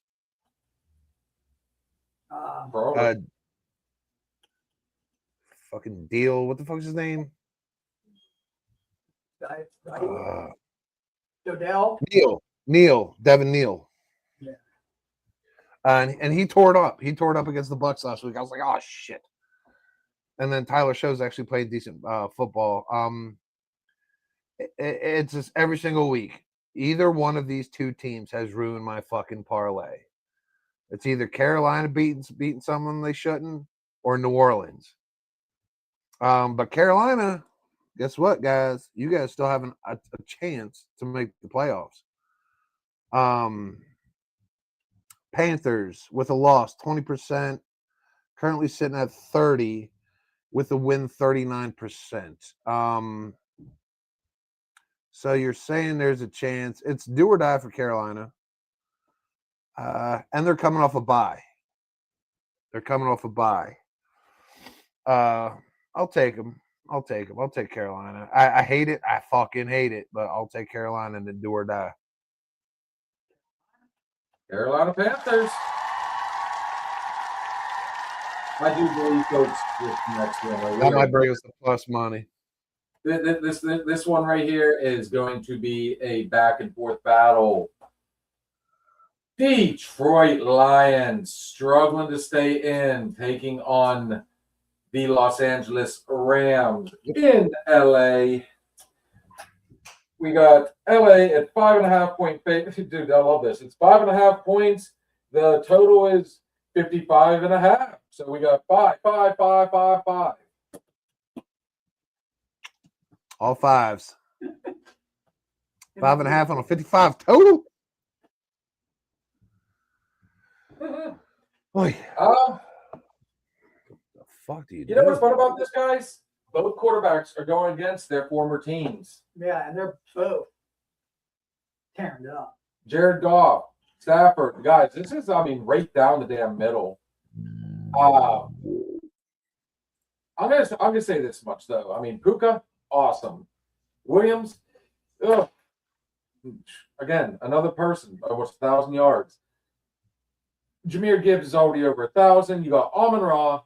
Probably. Fucking Deal. What the fuck's his name? Odell. Devin Neal. Yeah. And he tore it up. He tore it up against the Bucks last week. I was like, oh shit. And then Tyler Shows actually played decent football. It's just every single week. Either one of these two teams has ruined my fucking parlay. It's either Carolina beating someone they shouldn't, or New Orleans. But Carolina, guess what, guys? You guys still have a chance to make the playoffs. Panthers with a loss, 20%. Currently sitting at 30, with a win, 39%. So you're saying there's a chance. It's do or die for Carolina. And they're coming off a bye. I'll take them. I'll take Carolina. I hate it. I fucking hate it, but I'll take Carolina and then do or die. Carolina Panthers. I do believe folks this next one. That might bring us the plus money. This one right here is going to be a back and forth battle. Detroit Lions struggling to stay in, taking on the Los Angeles Rams in LA. We got LA at 5.5 point favorite. Dude, I love this. It's 5.5 points. The total is 55.5. So we got 5. All fives. 5.5 on a 55 total. Boy, the fuck do you do? You know what's fun about this, guys? Both quarterbacks are going against their former teams. Yeah, and they're both tearing it up. Jared Goff, Stafford, guys. This is, right down the damn middle. I'm gonna say this much though. Puka, awesome. Williams, ugh. Again, another person, almost 1,000 yards. Jahmyr Gibbs is already over 1,000. You got Amon-Ra.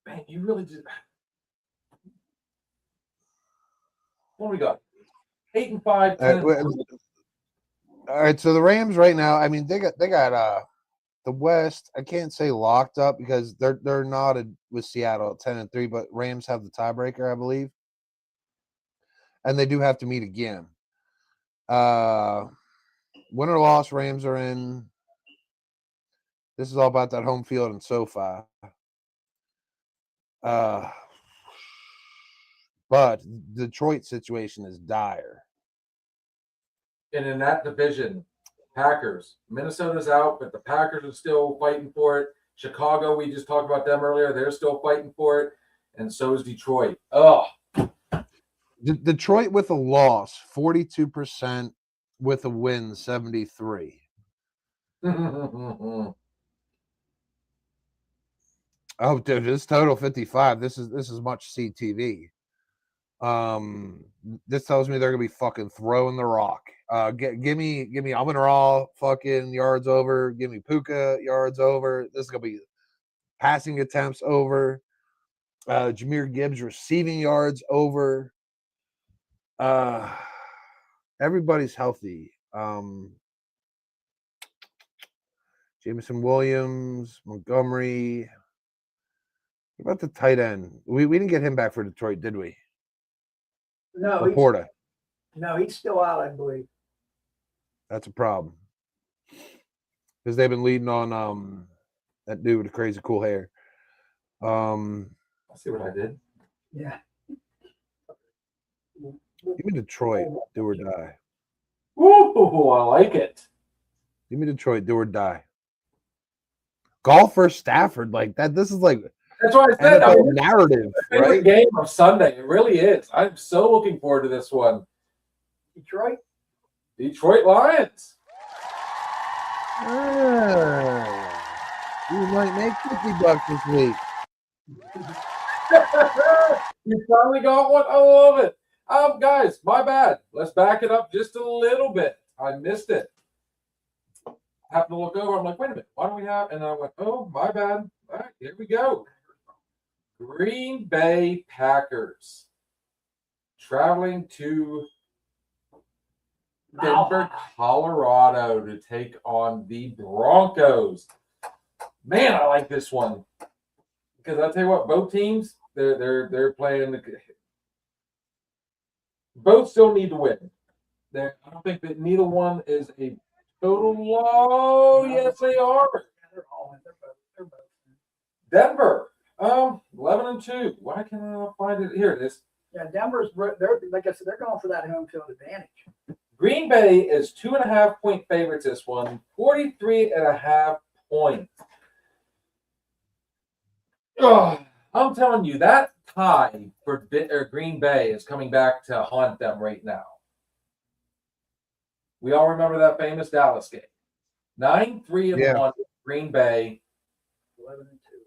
Man, you really did. What do we got? 8 and 5. 10 and 3. All right, so the Rams right now, they got the West. I can't say locked up because they're knotted with Seattle at 10 and 3, but Rams have the tiebreaker, I believe, and they do have to meet again. Win or loss, Rams are in. This is all about that home field and SoFi. But Detroit situation is dire. And in that division, Packers. Minnesota's out, but the Packers are still fighting for it. Chicago, we just talked about them earlier. They're still fighting for it. And so is Detroit. Oh. Detroit with a loss, 42%. With a win, 73. Oh, dude, this total 55. This is much CTV. This tells me they're gonna be fucking throwing the rock. Give me Amon-Ra fucking yards over. Give me Puka yards over. This is gonna be passing attempts over. Jahmyr Gibbs receiving yards over. Everybody's healthy. Jameson Williams, Montgomery. What about the tight end? We didn't get him back for Detroit, did we? No, Laporta. He's still out, I believe. That's a problem. Because they've been leading on that dude with the crazy cool hair. I see what I did. Yeah. Give me Detroit, do or die. Ooh, I like it. Give me Detroit, do or die. Golf versus Stafford, like that. This is like That's why I said, I NFL mean, this is narrative, my favorite right? game of Sunday. It really is. I'm so looking forward to this one. Detroit. Detroit Lions. You might make $50 this week. You finally got one. I love it. Guys, my bad. Let's back it up just a little bit. I missed it. I happened to look over. I'm like, wait a minute. Why do we have? And I went, oh, my bad. All right, here we go. Green Bay Packers traveling to Denver, Colorado to take on the Broncos. Man, I like this one because I tell you what, both teams they're playing. Both still need to win. I don't think that neither one is a total low. Yes, they are. They're all in. They're both in. Denver, 11-2. Why can't I not find it? Here it is. Yeah, they're like I said, they're going for that home field advantage. Green Bay is 2.5-point favorites this one, 43.5 points. Ugh, I'm telling you, that tie for Green Bay is coming back to haunt them right now. We all remember that famous Dallas game. 9-3-1 Green Bay,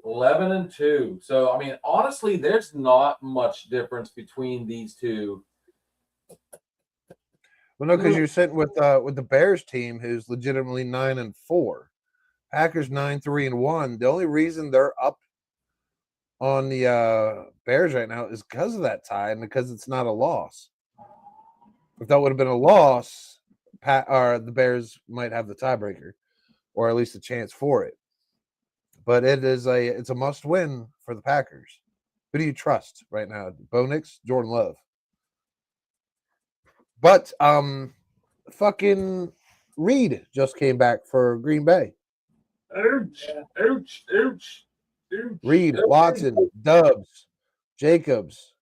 11-2. So, I mean, honestly, there's not much difference between these two. Well, no, because you're sitting with the Bears team, who's legitimately 9-4. Packers 9-3-1. The only reason they're up on the Bears right now is because of that tie and because it's not a loss. If that would have been a loss, the Bears might have the tiebreaker, or at least a chance for it. But it's a must win for the Packers. Who do you trust right now? Bo Nix, Jordan Love. But fucking Reed just came back for Green Bay. Ouch, ouch, ouch, ouch. Reed, Watson, Dubs, Jacobs.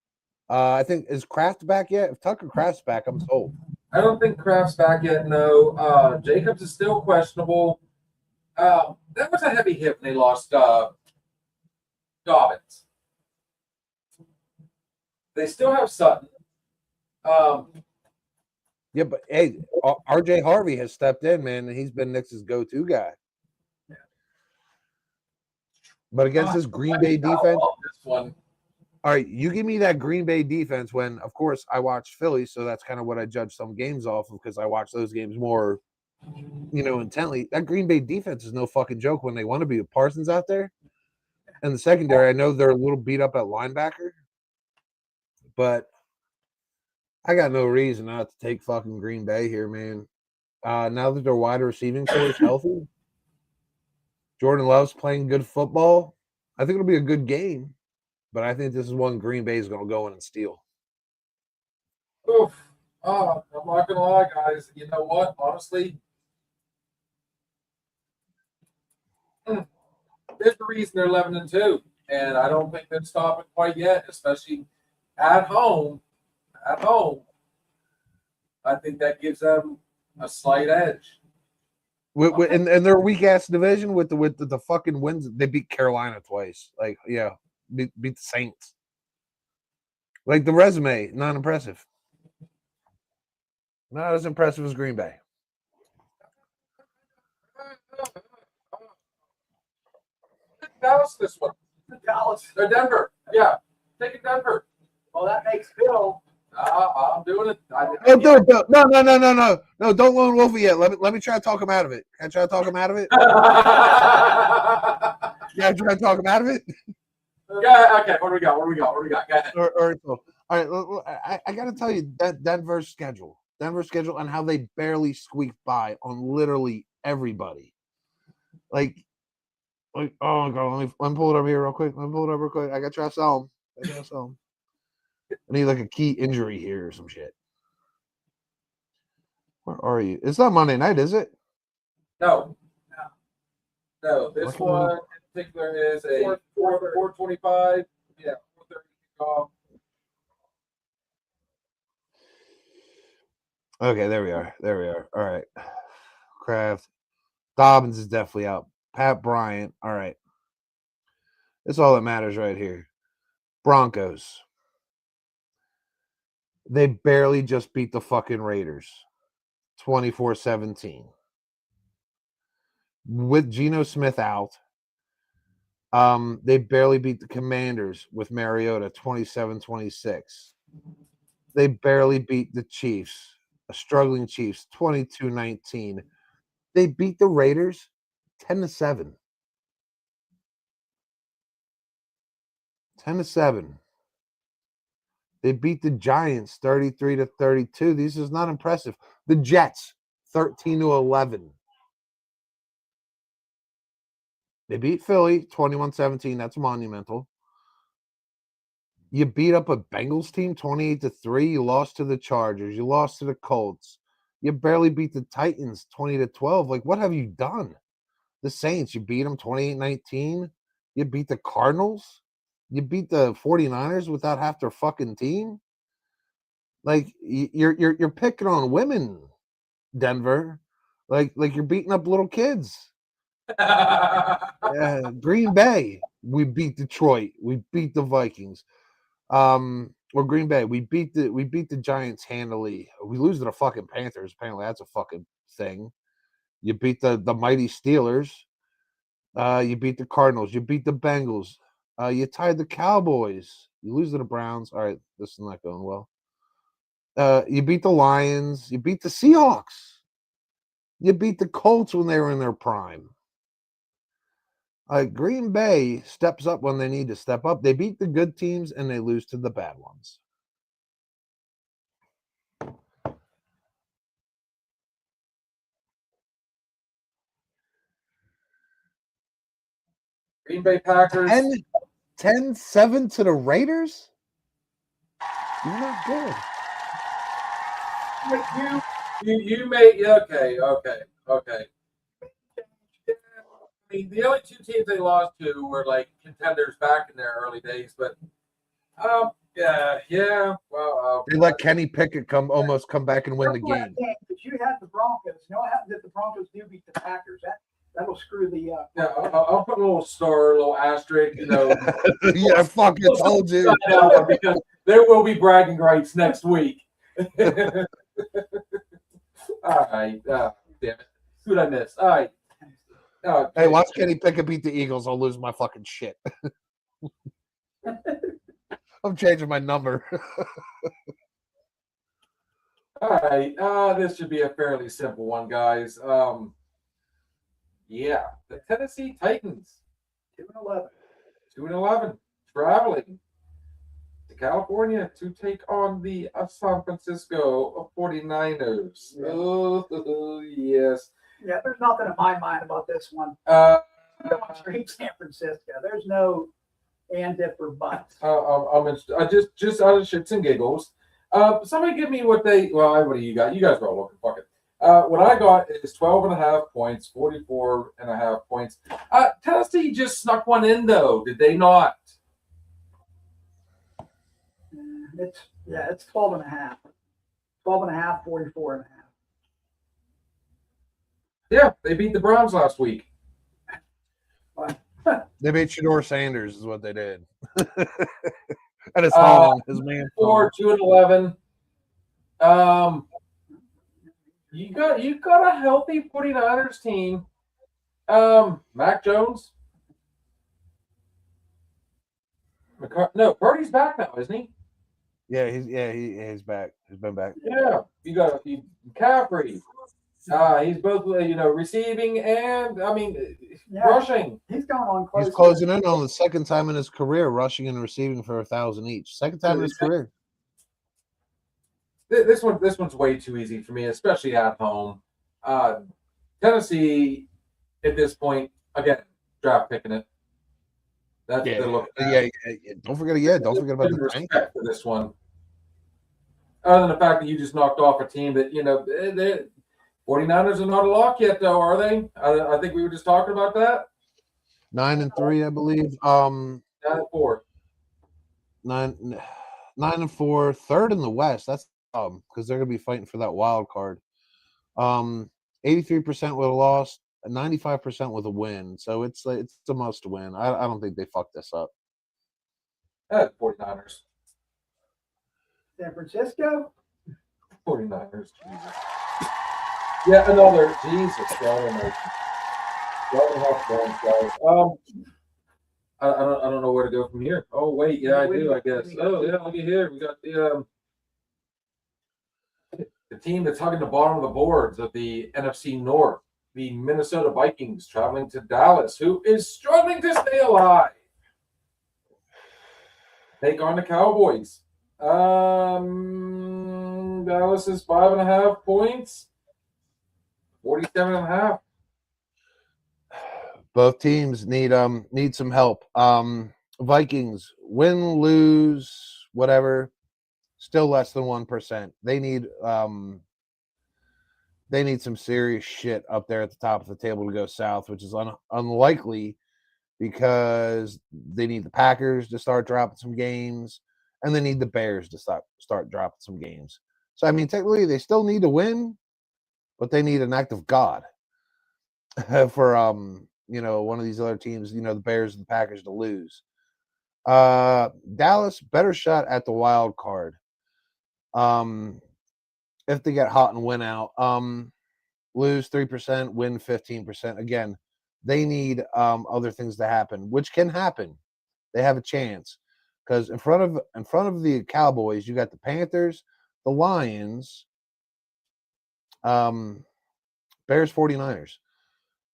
I think is Kraft back yet? If Tucker Kraft's back, I'm sold. I don't think Kraft's back yet. No, Jacobs is still questionable. That was a heavy hit when they lost Dobbins. They still have Sutton. Yeah, but hey, RJ Harvey has stepped in, man, and he's been Nix's go-to guy. Yeah. But against this Green Bay defense, This one. all right, you give me that Green Bay defense when, of course, I watch Philly, so that's kind of what I judge some games off of because I watch those games more, intently. That Green Bay defense is no fucking joke when they want to be. Parsons out there. And the secondary, I know they're a little beat up at linebacker, but I got no reason not to take fucking Green Bay here, man. Now that their wide receiving core is healthy, Jordan Love's playing good football. I think it'll be a good game, but I think this is one Green Bay is going to go in and steal. Oof. I'm not gonna lie, guys. You know what? Honestly, there's the reason they're 11-2, and I don't think they're stopping quite yet, especially at home. At home, I think that gives them a slight edge. In their weak ass division with the fucking wins, they beat Carolina twice. Like, yeah, beat the Saints. Like the resume, not impressive. Not as impressive as Green Bay. Dallas, this one. Dallas. Or Denver. Yeah, take it Denver. Well, that makes Phil. I'm doing it. No, don't lone wolf it yet. Let me try to talk him out of it. Can I try to talk him out of it? Yeah, try to talk him out of it. Yeah. Okay. What do we got? Go ahead. All right. I got to tell you that Denver's schedule, and how they barely squeaked by on literally everybody. Like, oh my god, let me pull it over here real quick. I got to try to sell him. I need like a key injury here or some shit. Where are you? It's not Monday night, is it? No. This one in particular is a 4:25. Yeah, 4:30 kickoff. Okay, there we are. There we are. All right. Kraft. Dobbins is definitely out. Pat Bryant. All right. That's all that matters right here. Broncos. They barely just beat the fucking Raiders 24-17. With Geno Smith out, they barely beat the Commanders with Mariota 27-26. They barely beat the Chiefs, a struggling Chiefs, 22-19. They beat the Raiders 10-7. 10-7. They beat the Giants 33-32. This is not impressive. The Jets 13-11. They beat Philly 21-17. That's monumental. You beat up a Bengals team 28-3. You lost to the Chargers. You lost to the Colts. You barely beat the Titans 20-12. Like, what have you done? The Saints, you beat them 28-19. You beat the Cardinals. You beat the 49ers without half their fucking team. Like, you're picking on women, Denver. Like you're beating up little kids. Green Bay, we beat Detroit. We beat the Vikings. Or Green Bay, we beat the Giants handily. We lose to the fucking Panthers. Apparently, that's a fucking thing. You beat the mighty Steelers. You beat the Cardinals. You beat the Bengals. You tied the Cowboys. You lose to the Browns. All right, this is not going well. You beat the Lions. You beat the Seahawks. You beat the Colts when they were in their prime. Green Bay steps up when they need to step up. They beat the good teams and they lose to the bad ones. Green Bay Packers. 10-7 to the Raiders? You're not good. You made okay. I mean, the only two teams they lost to were like contenders back in their early days, but yeah. Well, They let Kenny Pickett almost come back and win the game. Because you had the Broncos. You know what happens if the Broncos do beat the Packers? That'll screw the. Yeah, I'll put a little star, a little asterisk, Yeah, I fucking told you. Because there will be bragging rights next week. All right. Damn it. Who'd I miss? All right. Hey, watch Kenny Pickett beat the Eagles. I'll lose my fucking shit. I'm changing my number. All right. This should be a fairly simple one, guys. Yeah, the Tennessee Titans, 2-11. 2-11, traveling to California to take on the San Francisco 49ers. Oh, yes. Yeah, there's nothing in my mind about this one. Straight San Francisco. There's no and if or buts. I'm interested. Just out of shits and giggles. Somebody give me what they. Well, what do you got? You guys are all looking. Fuck it. What I got is 12.5 points, 44.5 points. Tennessee just snuck one in, though, did they not? It's 12.5. 12.5, 44.5. Yeah, they beat the Browns last week. They beat Shedeur Sanders, is what they did. And his phone, his man. 2-11. You got a healthy 49ers team. Mac Jones. No, Purdy's back now, isn't he? Yeah, he's back. He's been back. Yeah, you got McCaffrey. He's both receiving and rushing. He's going on close. He's closing in on the second time in his career, rushing and receiving for 1,000 each. Second time in his career. This one's way too easy for me, especially at home. Tennessee, at this point, again, draft picking it. That's Yeah. Don't forget about the tank respect for this one. Other than the fact that you just knocked off a team that, 49ers are not a lock yet, though, are they? I think we were just talking about that. 9-3, I believe. 9-4. 9-4, third in the West. That's because they're gonna be fighting for that wild card. 83% with a loss, 95% with a win. So it's a must win. I don't think they fucked this up. 49ers. San Francisco. 49ers. Jesus. Yeah, another. Jesus, God almighty. God help them, guys. I don't know where to go from here. Oh wait, yeah, I do. I guess. Oh yeah, look at here. We got the team that's hugging the bottom of the boards of the NFC North, the Minnesota Vikings, traveling to Dallas, who is struggling to stay alive. Take on the Cowboys. Dallas is 5.5 points. 47.5. Both teams need some help. Vikings win, lose, whatever, still less than 1%. They need some serious shit up there at the top of the table to go south, which is unlikely because they need the Packers to start dropping some games, and they need the Bears to start dropping some games. So I mean, technically, they still need to win, but they need an act of God for one of these other teams, the Bears and the Packers, to lose. Dallas, better shot at the wild card. If they get hot and win out, lose 3%, win 15%. Again, they need other things to happen, which can happen. They have a chance because in front of the Cowboys, you got the Panthers, the Lions, Bears, 49ers,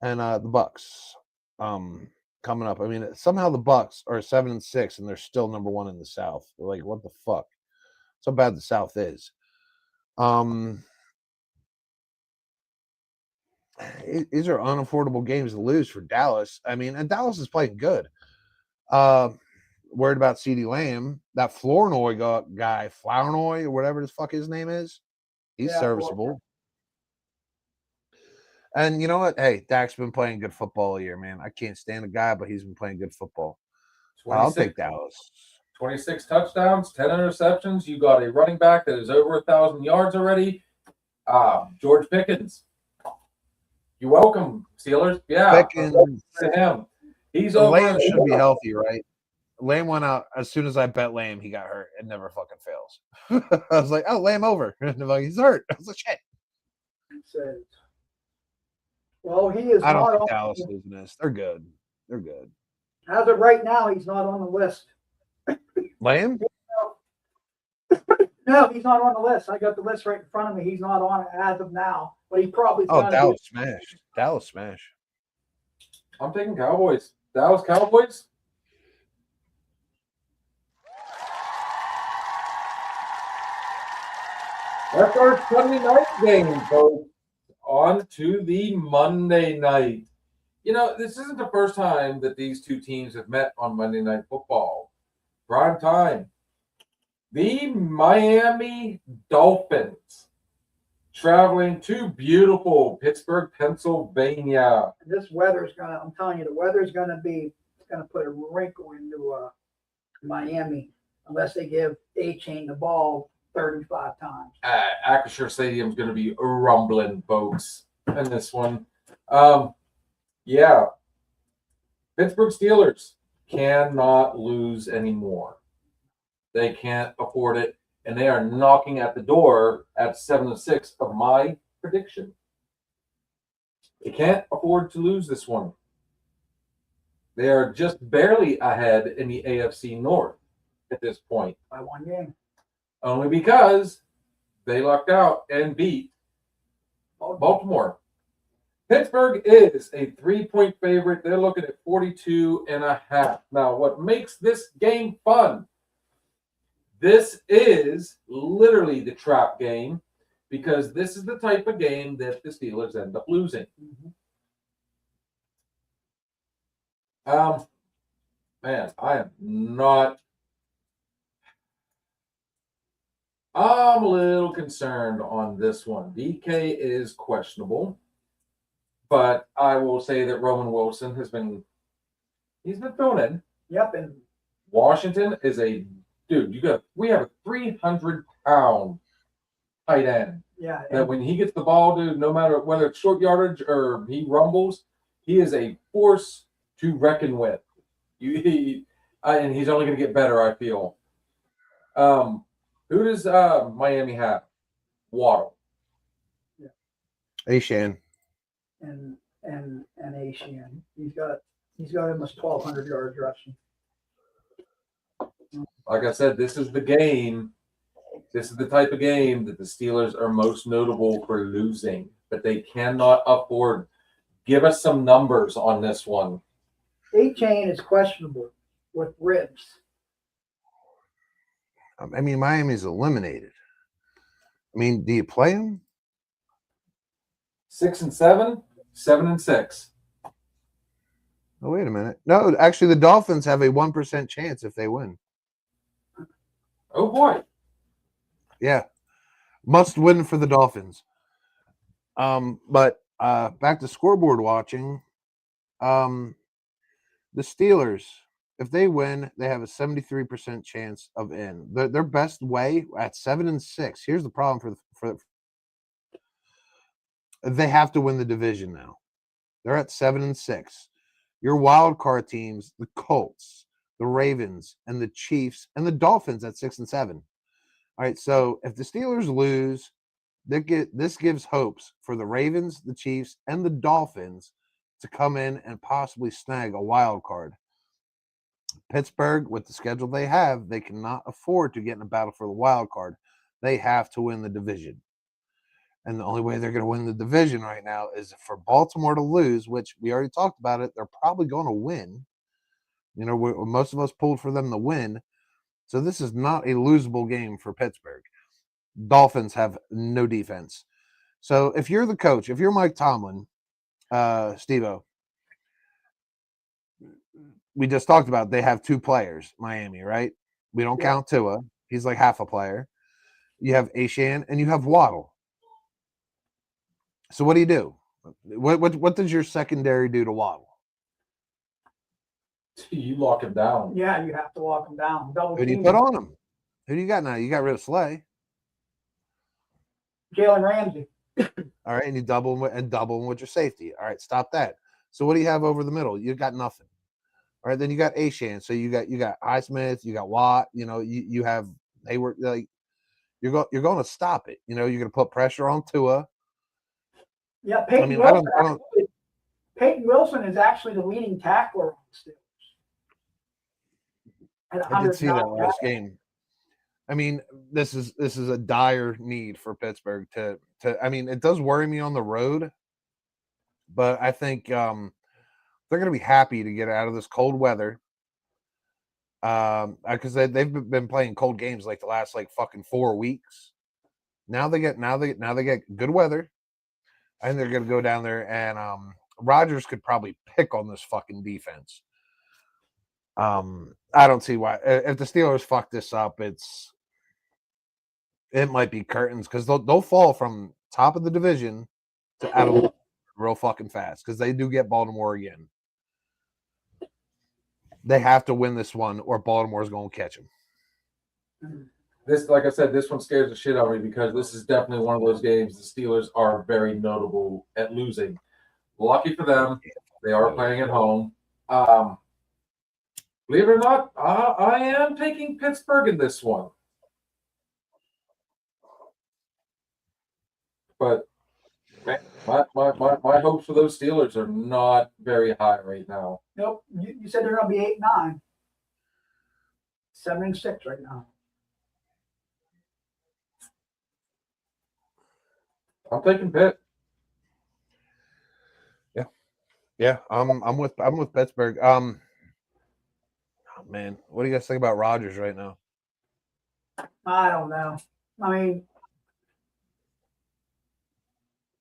and the Bucks coming up. I mean, somehow the Bucks are 7-6 and they're still number one in the South. Like, what the fuck? That's how bad the South is. These are unaffordable games to lose for Dallas. I mean, and Dallas is playing good. Worried about CeeDee Lamb. That Flournoy guy, Flournoy, or whatever the fuck his name is, he's serviceable. And you know what? Hey, Dak's been playing good football all year, man. I can't stand the guy, but he's been playing good football. I'll take Dallas. 26 touchdowns, 10 interceptions. You got a running back that is over 1,000 yards already. George Pickens. You're welcome, Steelers. Yeah, Pickens. To him. He's over. Lamb should be healthy, right? Lamb went out as soon as I bet Lamb. He got hurt. It never fucking fails. I was like, oh, Lamb over. And they're like, he's hurt. I was like, shit. Well, he is. I don't not think on, Dallas is this. They're good. They're good. As of right now, he's not on the list. Lamb? No, he's not on the list. I got the list right in front of me. He's not on it as of now, but he probably. Dallas smash. Dallas smash. I'm taking Cowboys. Dallas Cowboys. That's our Sunday night game, folks. On to the Monday night. This isn't the first time that these two teams have met on Monday Night Football. Prime time. The Miami Dolphins traveling to beautiful Pittsburgh, Pennsylvania. This weather's gonna. I'm telling you, the weather's gonna put a wrinkle into Miami unless they give A-Chain the ball 35 times. Acrisure Stadium's going to be rumbling, folks, in this one. Yeah. Pittsburgh Steelers cannot lose anymore. They can't afford it, and they are knocking at the door at 7-6 of my prediction. They can't afford to lose this one. They are just barely ahead in the AFC North at this point. By one game. Only because they lucked out and beat Baltimore. Pittsburgh is a 3-point favorite. They're looking at 42.5. Now, what makes this game fun? This is literally the trap game because this is the type of game that the Steelers end up losing. Man, I'm a little concerned on this one. DK is questionable, but I will say that Roman Wilson he's been thrown in. Yep, and Washington is we have a 300-pound tight end. Yeah, That when he gets the ball, dude, no matter whether it's short yardage or he rumbles, he is a force to reckon with. And he's only going to get better, I feel. Who does Miami have? Waddle. Ashan. and Asian. He's got almost 1,200 yards rushing. Like I said, this is the game. This is the type of game that the Steelers are most notable for losing, but they cannot afford. Give us some numbers on this one. A-Chain is questionable with ribs. I mean, Miami's eliminated. I mean, do you play him? 6-7, 7-6. Oh, wait a minute. No, actually, the Dolphins have a 1% chance if they win. Oh boy. Yeah, must win for the Dolphins. But back to scoreboard watching. The Steelers, if they win, they have a 73% chance of in. Their best way at 7-6. Here's the problem for they have to win the division now. They're at 7-6. Your wild card teams, the Colts, the Ravens, and the Chiefs, and the Dolphins at 6-7. All right, so if the Steelers lose, this gives hopes for the Ravens, the Chiefs, and the Dolphins to come in and possibly snag a wild card. Pittsburgh, with the schedule they have, they cannot afford to get in a battle for the wild card. They have to win the division. And the only way they're going to win the division right now is for Baltimore to lose, which we already talked about it. They're probably going to win. You know, most of us pulled for them to win. So this is not a losable game for Pittsburgh. Dolphins have no defense. So if you're the coach, if you're Mike Tomlin, Steve-O, we just talked about they have two players, Miami, right? We don't count Tua. He's like half a player. You have Ashan and you have Waddle. So what do? What does your secondary do to Waddle? You lock him down. Yeah, you have to walk them down. Double Who do you team put on him? Who do you got now? You got rid of Slay. Jalen Ramsey. All right, and you double him with your safety. All right, stop that. So what do you have over the middle? You got nothing. All right, then you got Ashan. So you got Highsmith, you got Watt. You know, you have Hayward. Like you're going to stop it. You know, you're going to put pressure on Tua. Yeah, Peyton I mean, Wilson. I don't. Peyton Wilson is actually the leading tackler on the Steelers. I did see that last game. I mean, this is a dire need for Pittsburgh to. I mean, it does worry me on the road, but I think they're going to be happy to get out of this cold weather. Because they've been playing cold games like the last fucking 4 weeks. Now they get good weather. I think they're going to go down there and Rodgers could probably pick on this fucking defense. I don't see why. If the Steelers fuck this up, it might be curtains because they'll fall from top of the division to out of real fucking fast because they do get Baltimore again. They have to win this one or Baltimore's going to catch them. This, like I said, this one scares the shit out of me because this is definitely one of those games the Steelers are very notable at losing. Lucky for them, they are playing at home. Believe it or not, I am taking Pittsburgh in this one. But man, my hopes for those Steelers are not very high right now. Nope. You said they're going to be 8-9. 7-6 right now. I'm taking Pitt. Yeah, I'm with Pittsburgh. Oh man, what do you guys think about Rodgers right now? I don't know. I mean,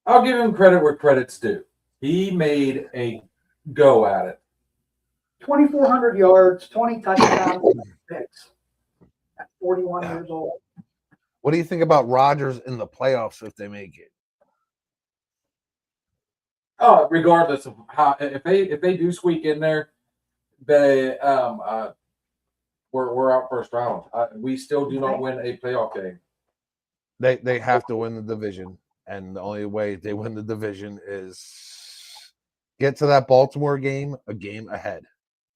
I'll give him credit where credit's due. He made a go at it. 2,400 yards, 20 touchdowns, picks at 41 years old. What do you think about Rodgers in the playoffs if they make it? Oh, regardless of how, if they do squeak in there, they we're out first round. We still do not win a playoff game. They have to win the division, and the only way they win the division is get to that Baltimore game a game ahead.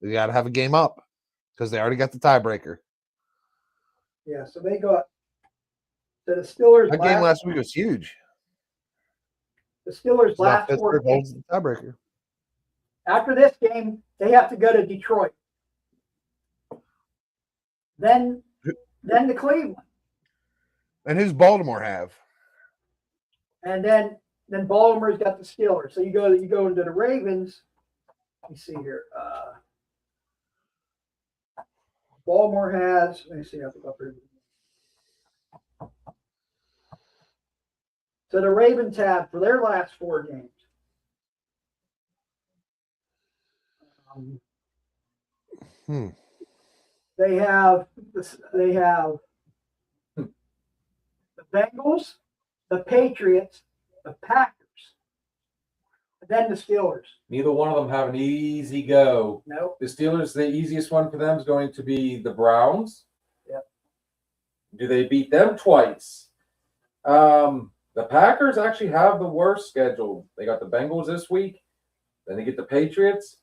They got to have a game up because they already got the tiebreaker. Yeah, so they got so the Steelers That game last week was huge. the Steelers So now last four Pittsburgh holds games. the tiebreaker. After this game, they have to go to Detroit. Then to Cleveland. And who's Baltimore have? And then Baltimore's got the Steelers. So you go into the Ravens. Let me see here. Baltimore has. Let me see. I have to go up here. So the Ravens have for their last four games. They have the Bengals, the Patriots, the Packers, and then the Steelers. Neither one of them have an easy go. Nope. The Steelers, the easiest one for them is going to be the Browns. Yep. Do they beat them twice? The Packers actually have the worst schedule. They got the Bengals this week. Then they get the Patriots.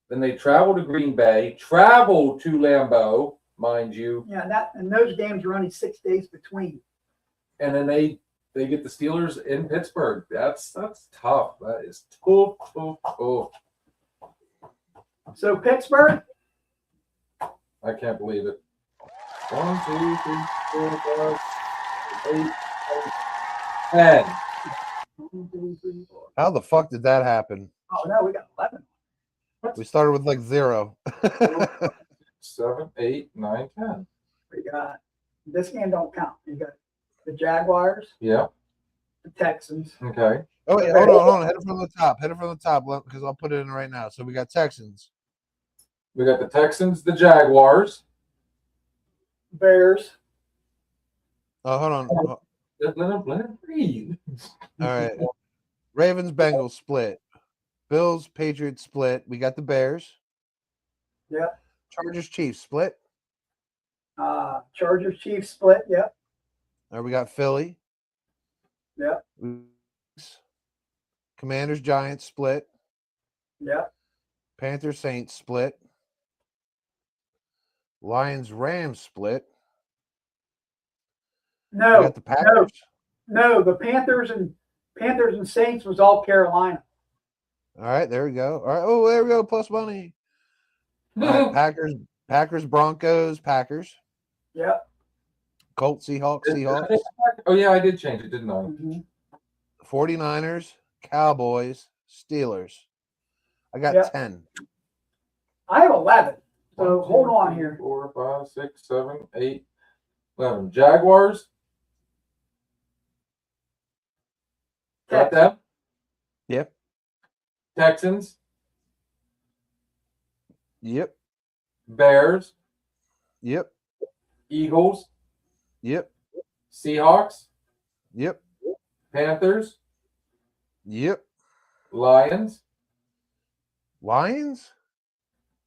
Then they travel to Green Bay, travel to Lambeau, mind you. Yeah, and those games are only 6 days between. And then they get the Steelers in Pittsburgh. That's tough. That is tough. So Pittsburgh, I can't believe it. 1, 2, 3, 4, 5, 6, 8, 10. 1, 2, 3, 4. How the fuck did that happen? Oh no, we got 11. We started with like 0. 7, 8, 9, 10. We got this game don't count. You got the Jaguars, Yeah. the Texans. Okay. Oh, wait, hold on. Hit it from the top. Because I'll put it in right now. So we got Texans. We got the Texans, the Jaguars. Bears. Oh, hold on. Oh, Let him breathe. all right. Ravens, Bengals split. Bills, Patriots split. We got the Bears. Yep. Chargers, Chiefs split. Chargers, Chiefs split. Yep. All right, we got Philly. Yep. Commanders, Giants split. Yep. Panthers, Saints split. Lions, Rams split. We No. got the Packers. No. The Panthers and Saints was all Carolina. All right, there we go. All right. Oh, there we go. Plus money. All right, Packers, Broncos, Packers. Yep. Colts, Seahawks. Oh, yeah, I did change it, didn't I? Mm-hmm. 49ers, Cowboys, Steelers. I got Yep. 10. I have 11. So 1, 2, hold on 3, here. 4, 5, 6, 7, 8, 11. Jaguars. Got them. Yep. Texans, Yep. Bears, Yep. Eagles, Yep. Seahawks, Yep. Panthers, Yep. Lions. Lions?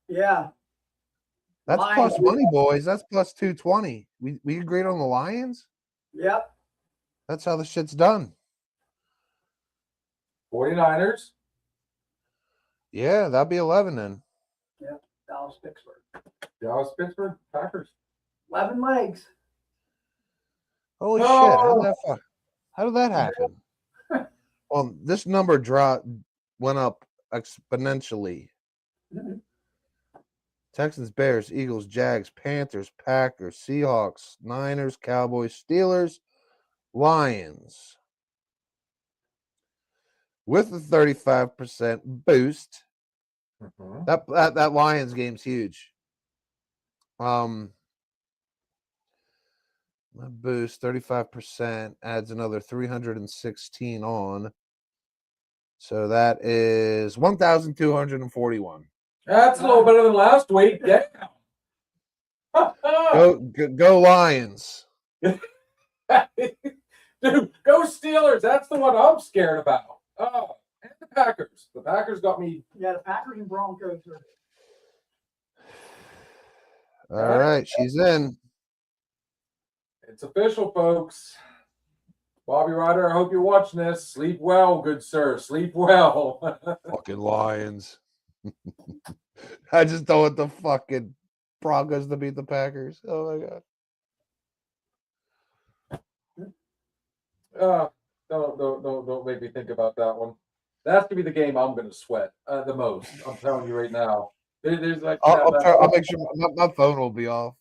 Yeah. That's Lions. plus money, boys. That's plus 220. We agreed on the Lions? Yep. That's how the shit's done. 49ers, Yeah, that'd be 11 then. Dallas, Pittsburgh. Dallas, Pittsburgh, Packers. 11 legs. Holy No. shit. How did that happen? Well, this number went up exponentially. Mhm. Texans, Bears, Eagles, Jags, Panthers, Packers, Seahawks, Niners, Cowboys, Steelers, Lions. With a 35% boost. Mhm. That Lions game's huge. My boost 35% adds another 316 on. So that is 1,241. That's a little better than last week. Damn. Go Lions. Dude, go Steelers. That's the one I'm scared about. Oh, and the Packers. The Packers got me. Yeah, the Packers and Broncos are. All right, she's in. It's official, folks. Bobby Ryder, I hope you're watching this. Sleep well, good sir. Sleep well. Fucking Lions. I just don't want the fucking Broncos to beat the Packers. Oh my god. Don't make me think about that one. That's gonna be the game I'm gonna sweat the most. I'm telling you right now. There's like I'll make sure my phone will be off.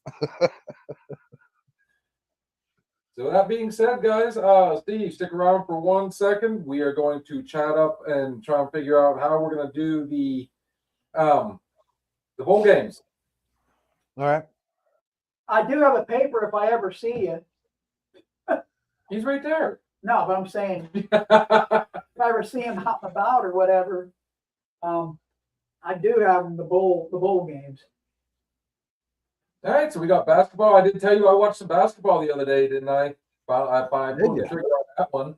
So that being said, guys, Steve, stick around for 1 second. We are going to chat up and try and figure out how we're gonna do the bowl games. All right. I do have a paper if I ever see you. He's right there. No, but I'm saying if I ever see him out and about or whatever, I do have the bowl games. All right, so we got basketball. I did tell you I watched some basketball the other day, didn't I? I pulled the trigger on that one.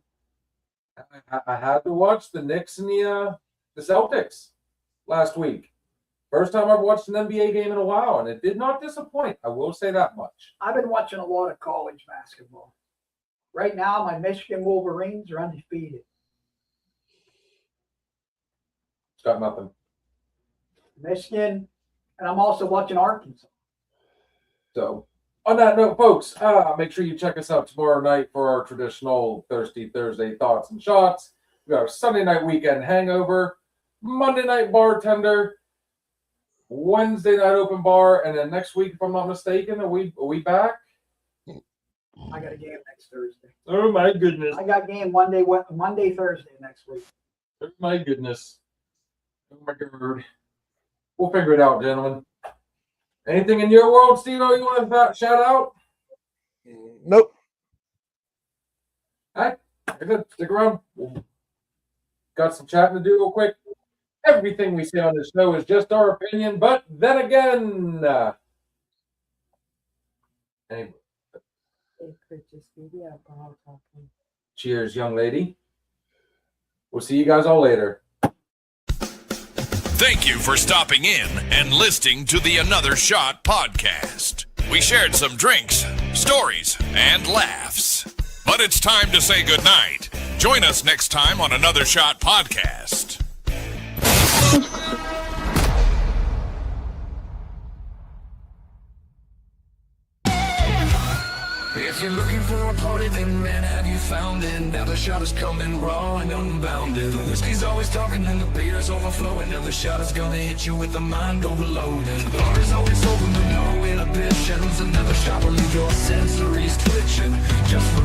I had to watch the Knicks and the Celtics last week. First time I've watched an NBA game in a while, and it did not disappoint. I will say that much. I've been watching a lot of college basketball. Right now, my Michigan Wolverines are undefeated. It's got nothing. Michigan, and I'm also watching Arkansas. So, on that note, folks, make sure you check us out tomorrow night for our traditional Thirsty Thursday thoughts and shots. We got our Sunday night weekend hangover, Monday night bartender, Wednesday night open bar, and then next week, if I'm not mistaken, are we back? I got a game next Thursday. Oh my goodness! I got game Monday, Thursday next week. Oh my goodness! Oh my god! We'll figure it out, gentlemen. Anything in your world, Steve? You want to shout out? Nope. All right, good. Stick around. Got some chatting to do real quick. Everything we say on this show is just our opinion, but then again, anyway. It could just be the alcohol talking. Cheers, young lady. We'll see you guys all later. Thank you for stopping in and listening to the Another Shot podcast. We shared some drinks, stories, and laughs. But it's time to say goodnight. Join us next time on Another Shot podcast. If you're looking for a party, then man, have you found it? Now the shot is coming raw and unbounded. The whiskey's always talking and the beer's overflowing. Now the shot is gonna hit you with the mind overloaded. The bar is always open with no inhibitions. Another shot will leave your sensories twitching. Just for